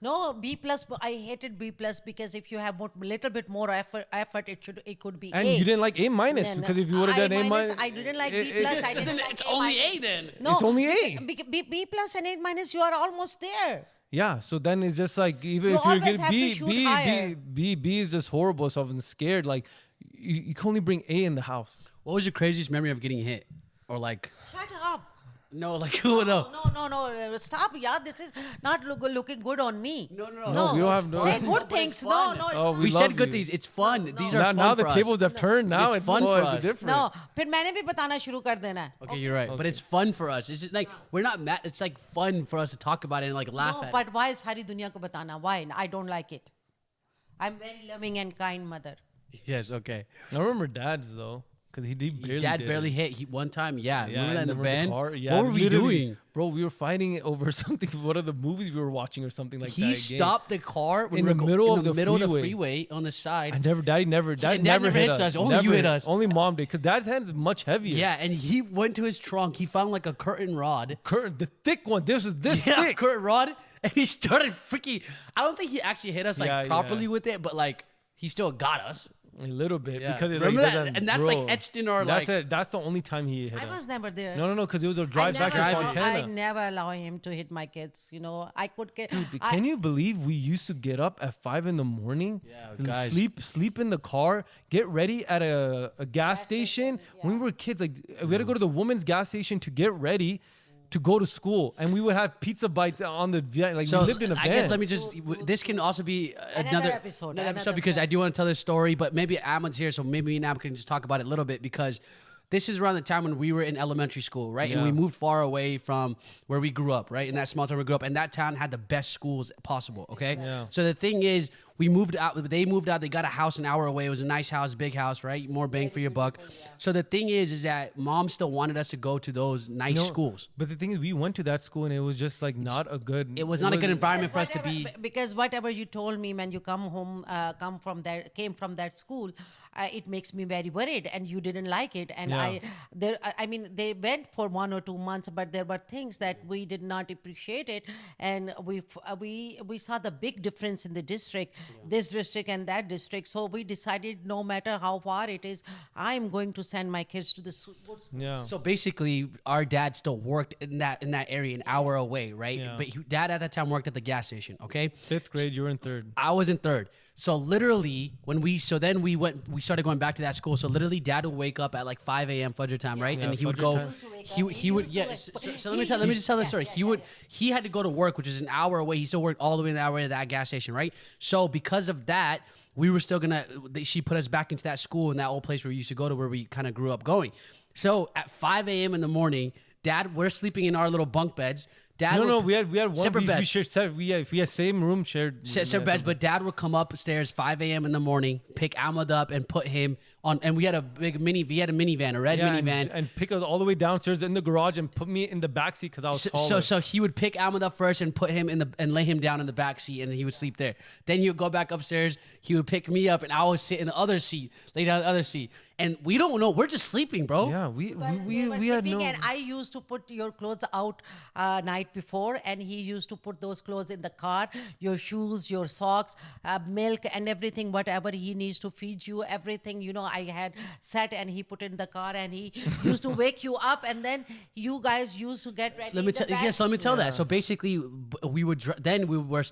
No, B plus. I hated B plus because if you have little bit more effort, it could be and A. And you didn't like A minus because if you would have done A minus, I didn't like B plus. I didn't like it's only A then. No, it's only A. B plus and A minus, you are almost there. Yeah, so then it's just like even if you're getting B is just horrible. So I'm scared. Like you can only bring A in the house. What was your craziest memory of getting hit, or Shut up. No, No. Stop, yeah. This is not looking good on me. No, we don't have no. Say good things. No. We said good things. It's fun. These are fun now the for us. tables have turned. Now it's fun for us. Different. No, फिर मैंने भी बताना शुरू कर देना है. Okay, you're right. Okay. But it's fun for us. It's just we're not mad. It's fun for us to talk about it and laugh at it. But why सारी दुनिया को बताना? Why? I don't like it. I'm very loving and kind mother. Yes, okay. I remember Dad's though. Because Dad barely hit. One time, remember that in the van? Yeah, what were we doing? Bro, we were fighting over something, one of the movies we were watching or something like that. He stopped the car in the middle of the freeway on the side. Daddy never hit us. Only you hit us. Only Mom did. Because Dad's hand is much heavier. Yeah, and he went to his trunk. He found a curtain rod. The thick one. This was this thick. Curtain rod. And he started freaking. I don't think he actually hit us properly with it, but he still got us. A little bit because it's remember like, that? And that's like etched in our that's it. That's the only time he hit I us. was never there. No, because it was a drive back to Fontana. I never allow him to hit my kids. You know, I could get. Dude, can you believe we used to get up at 5 a.m? Yeah, guys. Sleep in the car, get ready at a gas station. When we were kids, like we had to go to the woman's gas station to get ready to go to school, and we would have pizza bites on the like. So we lived in a van. I guess let me just. This can also be another episode because I do want to tell this story, but maybe Ahmed's here, so maybe now can just talk about it a little bit because this is around the time when we were in elementary school, right? And we moved far away from where we grew up, right? In that small town we grew up, and that town had the best schools possible. Okay, so the thing is, we moved out. They moved out. They got a house an hour away. It was a nice house, big house, right? More bang for your buck. So the thing is that mom still wanted us to go to those nice schools. But the thing is, we went to that school and it was just like not a good. It was not a good environment for us to be. Because whatever you told me when you come home, came from that school, it makes me very worried, and you didn't like it. And I mean, they went for 1 or 2 months, but there were things that we did not appreciate it, and we saw the big difference in the district. This district and that district. So we decided no matter how far it is, I'm going to send my kids to the school. Yeah. So basically, our dad still worked in that area, an hour away, right? Yeah. But dad at that time worked at the gas station. Okay. 5th grade, you were in 3rd. I was in 3rd. So literally, we started going back to that school. So literally, dad would wake up at like 5 a.m. Fajr time, right? Yeah, and he would Fajr go. time. He would So let me just tell the story. He had to go to work, which is an hour away. He still worked all the way an hour away to that gas station, right? So because of that, we were still she put us back into that school in that old place where we used to go to, where we kind of grew up going. So at 5 a.m. in the morning, dad, we're sleeping in our little bunk beds. Dad we had one separate beds. We had same room shared beds, but dad would come upstairs 5 a.m. in the morning, pick Ahmed up and put him on, and we had a big we had a minivan, a red minivan, and pick us all the way downstairs in the garage and put me in the backseat because I was taller. So he would pick Ahmed up first and put him and lay him down in the back seat, and he would sleep there. Then he would go back upstairs. He would pick me up, and I would sit in the other seat, lay down in the other seat. And we don't know. We're just sleeping, bro. Yeah, we had no. And I used to put your clothes out night before, and he used to put those clothes in the car, your shoes, your socks, milk, and everything, whatever he needs to feed you, everything. You know, I had set, and he put in the car, and he used to wake you up, and then you guys used to get ready. Let me tell that. So basically, we would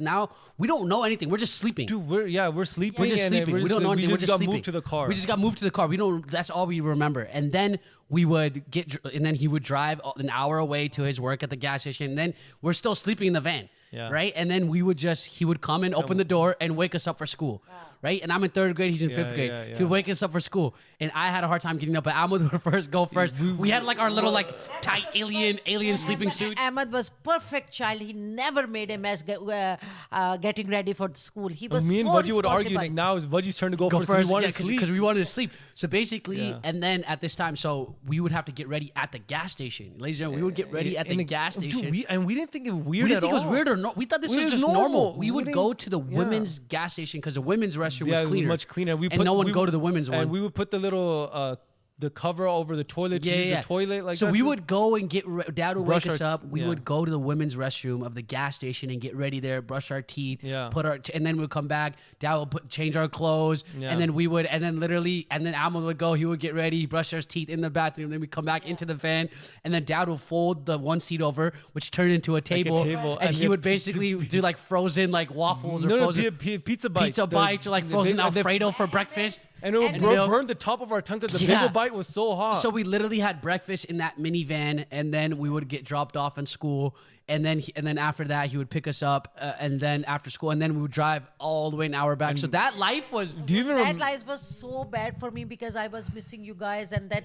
now we don't know anything. We're just sleeping. Dude, we're sleeping. We're just sleeping. We don't know anything. We just got sleeping. moved to the car. We just got moved to the car. We don't. That's all we remember. And then we would and then he would drive an hour away to his work at the gas station. And then we're still sleeping in the van. Yeah. Right. And then he would come and open the door and wake us up for school. Right. And I'm in 3rd grade. He's in 5th grade. Yeah. He would wake us up for school. And I had a hard time getting up. But Ahmed would go first. We had like our little like tight alien sleeping suit. Ahmed was perfect child. He never made a mess getting ready for school. He was me and so Vajji would argue. responsible. Like, now it's Vajji's turn to go first. First, we wanted to sleep. Because we wanted to sleep. So basically, and then at this time, so we would have to get ready at the gas station. Ladies and gentlemen, we would get ready at the gas station. Dude, we didn't think it was weird We didn't think at it was all. weird or no. We thought this was just normal. We would go to the women's gas station because the women's restroom was cleaner. Much cleaner. And no one would go to the women's one. And we would put the little the cover over the toilet to use the toilet. Like, so we would go and dad would wake us up. We yeah. would go to the women's restroom of the gas station and get ready there, brush our teeth, Yeah. and then we'd come back. Dad would change our clothes, Yeah. and then then Ahmed would go. He would get ready, brush his teeth in the bathroom. Then we'd come back into the van, and then dad would fold the one seat over, which turned into a table, and he would basically do like frozen like waffles or frozen pizza bites. Or like frozen Alfredo for breakfast. And it would burn the top of our tongue because the bagel bite was so hot. So we literally had breakfast in that minivan, and then we would get dropped off in school. And then after that, he would pick us up, and then after school, and then we would drive all the way an hour back. So that life was. That life was so bad for me because I was missing you guys, and then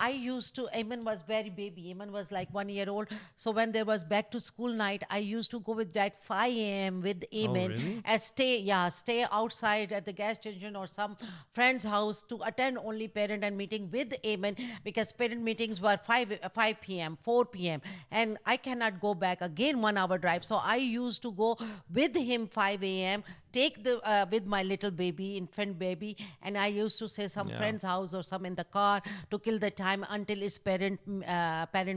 I used to. Ayman was very baby. Ayman was like 1 year old. So when there was back to school night, I used to go with Dad 5 a.m. with Ayman really? and stay outside at the gas station or some friend's house to attend only parent and meeting with Ayman because parent meetings were 5 p.m., 4 p.m. and I cannot go back again 1 hour drive. So I used to go with him 5 a.m. take with my little baby, infant baby, and I used to say some friend's house or some in the car to kill the time until his parent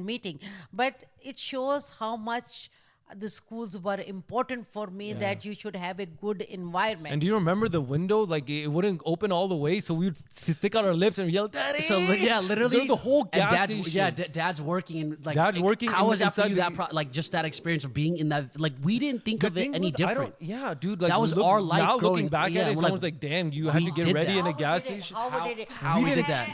meeting. But it shows how much the schools were important for me, that you should have a good environment. And do you remember the window? Like it wouldn't open all the way, so we would stick out our lips and yell, "Daddy!" So literally the whole gas station. Dad's working and like Dad's working. How was that for you? Like just that experience of being in that. Like we didn't think of it any different. Dude. Like that was our life. Now growing, looking back at it, someone's like, "Damn, you had to get ready in a gas station." How we did that?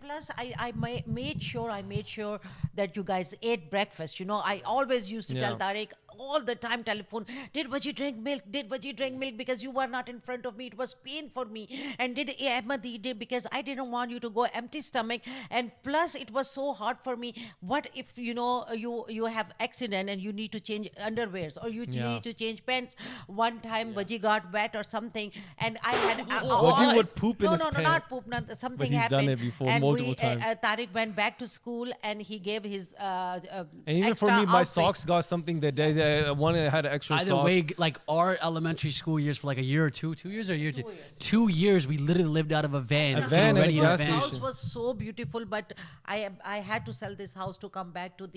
Plus, I made sure that you guys ate breakfast. You know, I always used to tell Tariq all the time, telephone, did Vaji drink milk? Did Vaji drink milk? Because you were not in front of me. It was pain for me. And did Ahmed eat it? Because I didn't want you to go empty stomach. And plus, it was so hard for me. What if, you have accident and you need to change underwears or you need to change pants? One time, Vaji got wet or something. And I had... Vaji would poop in his pants. No, not poop. Something but he's happened. Done it before and multiple times. Tariq went back to school and he gave his and even for me, my socks got something that day. One had extra Either socks. way, like our elementary school years for like a year or 2 years or a year or two. 2 years, we literally lived out of a van. The house was so beautiful, but I had to sell this house to come back to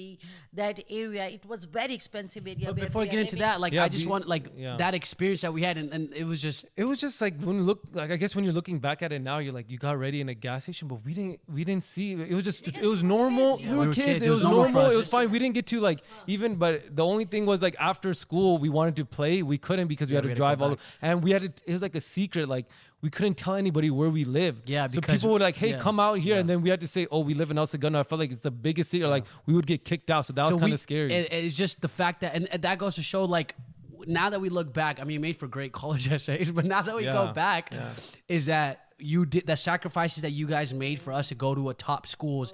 that area. It was very expensive area. But before we get into that, like I just want that experience that we had, and it was just like when I guess when you're looking back at it now, you're like, you got ready in a gas station, but we didn't see it. It was normal. We were kids. It was normal. It was fine. We didn't get to like even, but the only thing was like after school we wanted to play, we couldn't because we had to drive all, and we had to. It was like a secret, like. We couldn't tell anybody where we lived. Yeah, so people would like, hey, come out here. And then we had to say, oh, we live in El Segundo. I felt like it's the biggest city. Or like we would get kicked out. So that was kind of scary. It's just the fact that, and that goes to show like, now that we look back, I mean, you made for great college essays, but now that we go back, is that you did the sacrifices that you guys made for us to go to a top schools,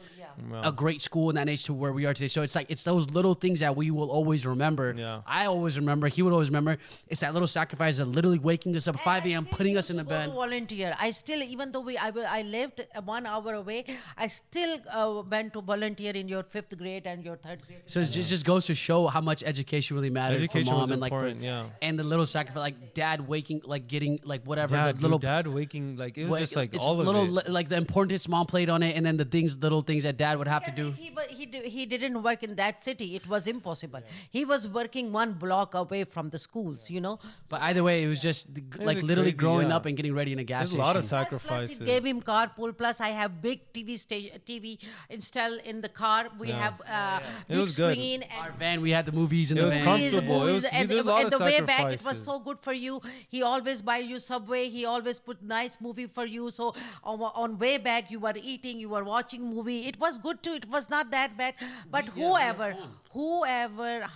a great school in that age to where we are today. So it's like, it's those little things that we will always remember. Yeah. I always remember. He would always remember. It's that little sacrifice of literally waking us up at 5 a.m., putting us in the bed. Volunteer. I still, even though I lived 1 hour away, I still went to volunteer in your 5th grade and your 3rd grade. So it just goes to show how much education really matters. Education for mom was and important, and the little sacrifice, like dad waking, like getting, like whatever. Yeah, the little dad waking, like it was just like all little, of it. Like the importance mom played on it, and then the little things that dad would have to do. He didn't work in that city. It was impossible. He was working 1 block away from the schools, But either way, it was just like literally crazy, growing up and getting ready in a gas station. There's a lot of Plus sacrifices. it gave him carpool. Plus I have big TV installed in the car. We have big screen. And our van, we had the movies in the van. It was comfortable. And a lot of the way sacrifices. back, it was so good for you. He always buy you Subway. He always put nice movie for you. So on way back, you were eating, you were watching movie. It was good too. It was not that bad. But whoever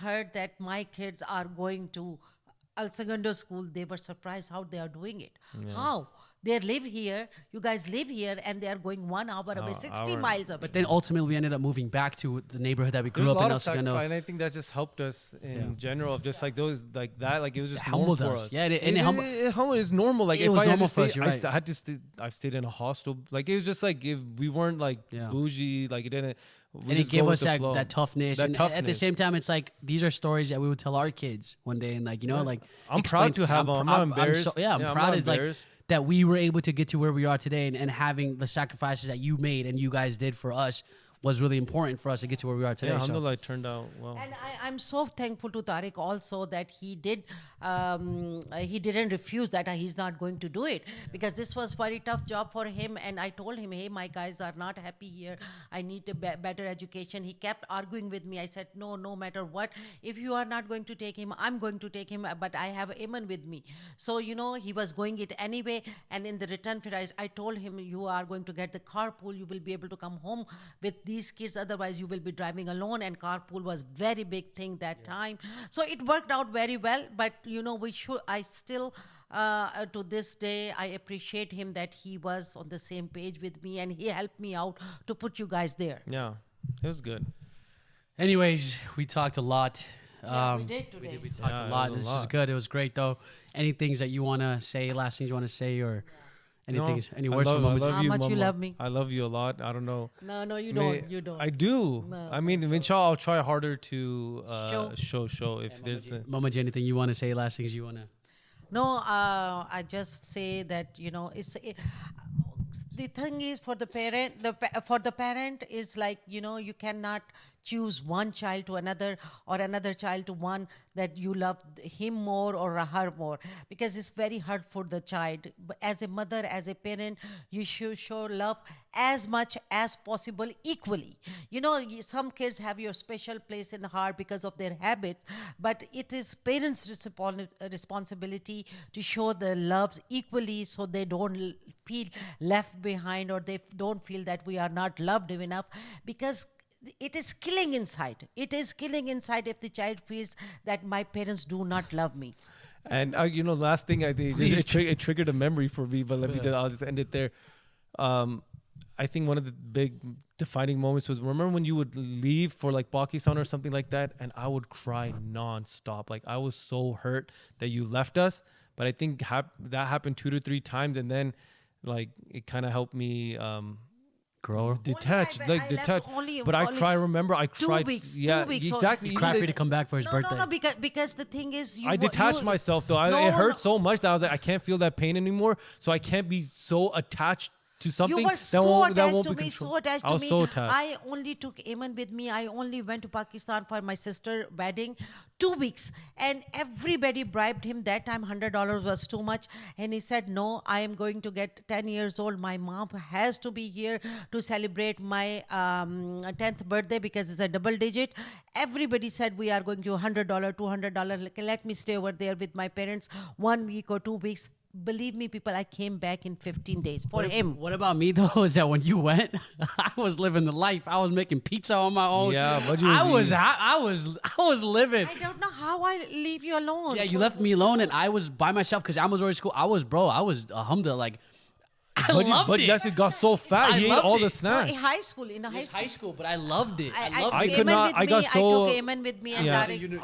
heard that my kids are going to El Segundo school, they were surprised how they are doing it. Yeah. How? They live here, you guys live here, and they are going 1 hour away, 60 miles away. But then ultimately we ended up moving back to the neighborhood that we grew up in El Segundo. And I think that just helped us in general of just like those, like that, like it was just normal for us. Yeah, it was normal. Like if I had to stay, I had to stay, I stayed in a hostel. Like it was just like if we weren't like bougie, like it didn't. And it gave us that toughness. At the same time, it's like these are stories that we would tell our kids one day, and like like I'm proud to have them. I'm not embarrassed. I'm proud of like that we were able to get to where we are today, and having the sacrifices that you made and you guys did for us was really important for us to get to where we are today. Yeah, alhamdulillah, it turned out well. And I'm so thankful to Tariq also that he didn't refuse that he's not going to do it, because this was very tough job for him. And I told him, hey, my guys are not happy here. I need a better education. He kept arguing with me. I said, no matter what, if you are not going to take him, I'm going to take him, but I have Ahmed with me. So, he was going it anyway. And in the return, I told him, you are going to get the carpool. You will be able to come home with these kids, otherwise you will be driving alone, and carpool was very big thing that time. So it worked out very well, but I still to this day I appreciate him that he was on the same page with me and he helped me out to put you guys there. Yeah, it was good. Anyways, we talked a lot. We did today. We talked a lot. This was good. It was great though. Any things that you want to say, last things you want to say, or anything, any words from Mama? How much you love me? I love you a lot. I don't know. No, you don't. You don't. I do. No. I mean, inshallah, I'll try harder to show if there's Mama G, anything you want to say? Last things you want to? No, I just say that the thing is for the parent is like you cannot choose one child to another or another child to one, that you love him more or her more, because it's very hard for the child. But as a mother, as a parent, you should show love as much as possible equally. You know, some kids have your special place in the heart because of their habits, but it is parents' responsibility to show the loves equally, so they don't feel left behind, or they don't feel that we are not loved enough, because it is killing inside. It is killing inside if the child feels that my parents do not love me. And last thing I think it triggered a memory for me, but I'll just end it there. I think one of the big defining moments was, remember when you would leave for like Pakistan or something like that, and I would cry nonstop. Like I was so hurt that you left us. But I think that happened 2 to 3 times, and then like it kind of helped me grow, detach. But I cry. Remember, I cried. 2 weeks. Yeah, 2 weeks. exactly. He cried for you to come back for his birthday. No, because the thing is, I detached myself though. It hurt so much that I was like, I can't feel that pain anymore. So I can't be so attached to something. You were so attached to me, I was so attached. I only took Ahmed with me. I only went to Pakistan for my sister's wedding, 2 weeks. And everybody bribed him. That time, $100 was too much. And he said, no, I am going to get 10 years old. My mom has to be here to celebrate my 10th birthday, because it's a double digit. Everybody said, we are going to $100, $200. Let me stay over there with my parents 1 week or 2 weeks. Believe me, people, I came back in 15 days for him. What about me, though, is that when you went, I was living the life. I was making pizza on my own. Yeah, but I was living. I don't know how I leave you alone. Yeah, you left me alone, and I was by myself because I was already school. I was alhamdulillah, like, I loved it. Yes, it got so fat. He ate all the snacks. In high school, but I loved it. I took Ahmed with me and Tariq.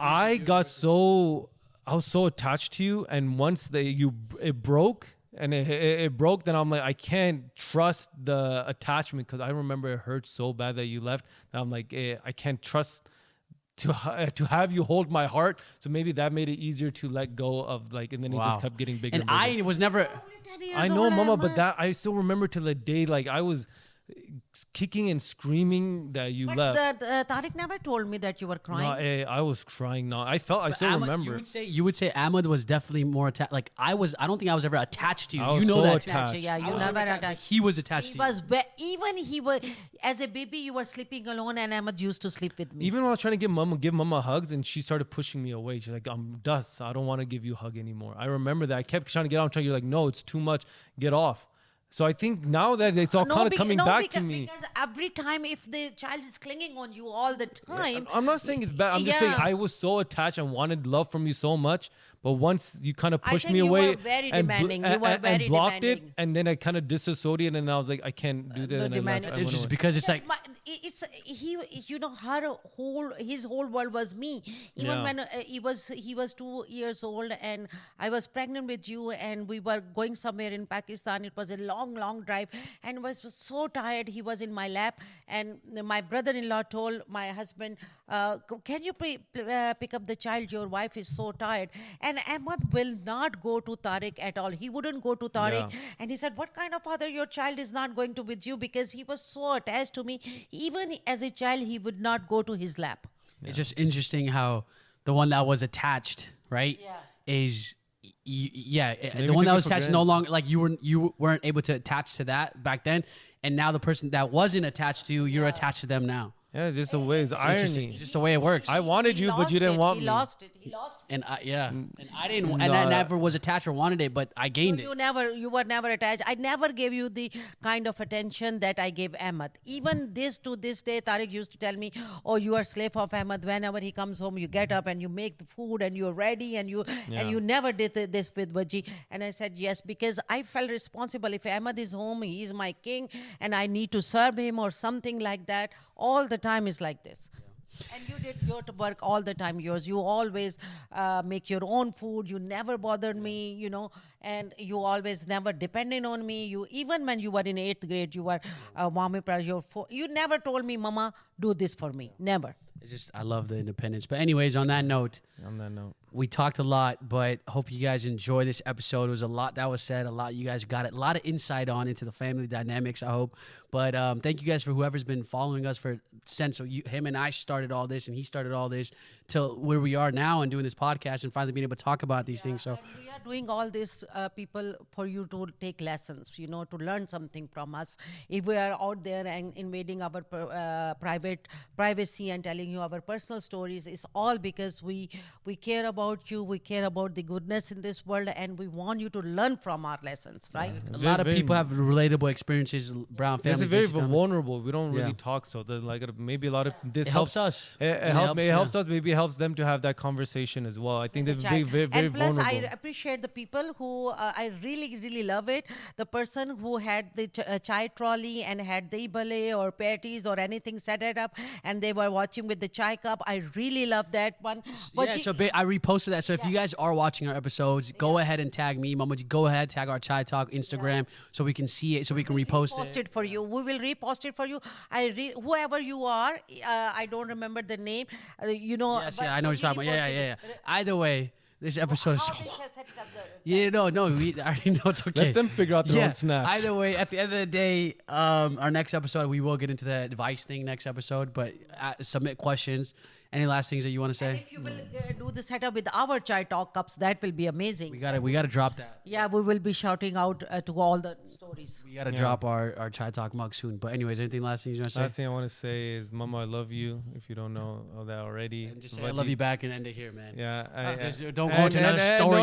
I was so attached to you, and once it broke, then I'm like, I can't trust the attachment, because I remember it hurt so bad that you left. And I'm like, I can't trust to have you hold my heart. So maybe that made it easier to let go of, like, and then it just kept getting bigger. And I was never. I know, Mama, but that I still remember to the day, like I was kicking and screaming that you left. But Tariq never told me that you were crying. No, I was crying. No, I still remember. You would say Ahmed was definitely more attached. Like I don't think I was ever attached to you. I was so attached. Yeah, you never attached. He was attached to you. Even he was, as a baby, you were sleeping alone, and Ahmed used to sleep with me. Even when I was trying to give Mama hugs, and she started pushing me away. She's like, I'm dust. I don't want to give you a hug anymore. I remember that. I kept trying to get on. You're like, no, it's too much. Get off. So I think now that it's all kind of coming back to me. Because every time, if the child is clinging on you all the time. I'm not saying it's bad. I'm just saying I was so attached and wanted love from you so much. But once you kind of pushed me away and blocked it, and then I kind of disassociated, and I was like, I can't do that. It's just because it's like his whole world was me. Even when he was 2 years old, and I was pregnant with you, and we were going somewhere in Pakistan. It was a long drive, and was so tired. He was in my lap, and my brother-in-law told my husband, "Can you pick up the child? Your wife is so tired." And Ahmed will not go to Tariq at all. He wouldn't go to Tariq. Yeah. And he said, what kind of father your child is not going to with you? Because he was so attached to me. Even as a child, he would not go to his lap. Yeah. It's just interesting how the one that was attached, right, is... the one that was attached no longer, like you weren't able to attach to that back then, and now the person that wasn't attached to you, you're attached to them now. Yeah, just the way it's irony. Just the way it works. I wanted you, but you didn't want me. He lost it. And I didn't, and I never was attached or wanted it, but I gained it. You were never attached. I never gave you the kind of attention that I gave Ahmed. Even to this day, Tariq used to tell me, "Oh, you are slave of Ahmed. Whenever he comes home, you get up and you make the food and you're ready and you never did this with Vaji." And I said yes, because I felt responsible. If Ahmed is home, he is my king, and I need to serve him or something like that. All the time is like this. And you did your work all the time. You always make your own food. You never bothered me, and you always never depended on me. Even when you were in 8th grade, you were mommy, you never told me, Mama, do this for me. Never. It's just, I love the independence. But anyways, on that note, We talked a lot, but hope you guys enjoy this episode. It was a lot that was said, a lot you guys got it, a lot of insight on into the family dynamics, I hope. But thank you guys for whoever's been following us since him and I started all this, and he started all this till where we are now and doing this podcast and finally being able to talk about these things. So we are doing all this, people, for you to take lessons, to learn something from us. If we are out there and invading our privacy and telling you our personal stories, it's all because we care about you, we care about the goodness in this world, and we want you to learn from our lessons, right? A lot of people have relatable experiences, brown families. It's very vulnerable. We don't really talk, so maybe a lot of this helps us. It helps us. Maybe it helps them to have that conversation as well. I think they're very and plus, vulnerable. I appreciate the people who I really love it. The person who had the chai trolley and had the bale or patties or anything set it up, and they were watching with the chai cup. I really love that one. But I reposted that. So if you guys are watching our episodes, go ahead and tag me, Mama G. Go ahead, tag our Chai Talk Instagram so we can see it, so we can repost it for you. We will repost it for you. Whoever you are, I don't remember the name. Yes, I know what you're talking about. Yeah. Either way, this episode is so. We already know it's okay. Let them figure out their own snaps. Either way, at the end of the day, our next episode, we will get into the advice thing next episode, but submit questions. Any last things that you want to say? And if you will do the setup with our Chai Talk cups, that will be amazing. We gotta drop that. Yeah, we will be shouting out to all the stories. We gotta drop our Chai Talk mug soon. But anyways, anything last thing you want to say? Last thing I want to say is, Mama, I love you. If you don't know all that already, and just say I love you back and end it here, man. Yeah, don't go into another story.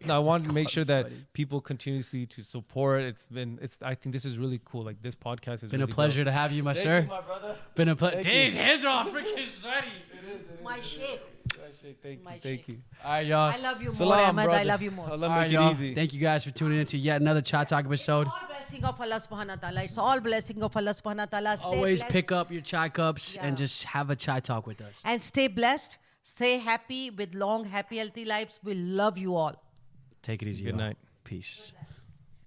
I want to make sure that people continuously to support. I think this is really cool. Like, this podcast has been really a pleasure to have you, my sir. You, my brother. Been a pleasure. His hands are all freaking sweaty. It is. My shake. Thank you. All right, y'all. I love you Salam, more, Ahmed. brother. I love you more. Allah All right, make y'all. it easy. Thank you guys for tuning in to yet another Chai Talk episode. It's all blessing of Allah subhanahu wa ta'ala. It's all blessing of Allah subhanahu wa ta'ala. Always pick up your chai cups and just have a chai talk with us. And stay blessed. Stay happy with long, happy, healthy lives. We love you all. Take it easy. Good y'all. night. Peace.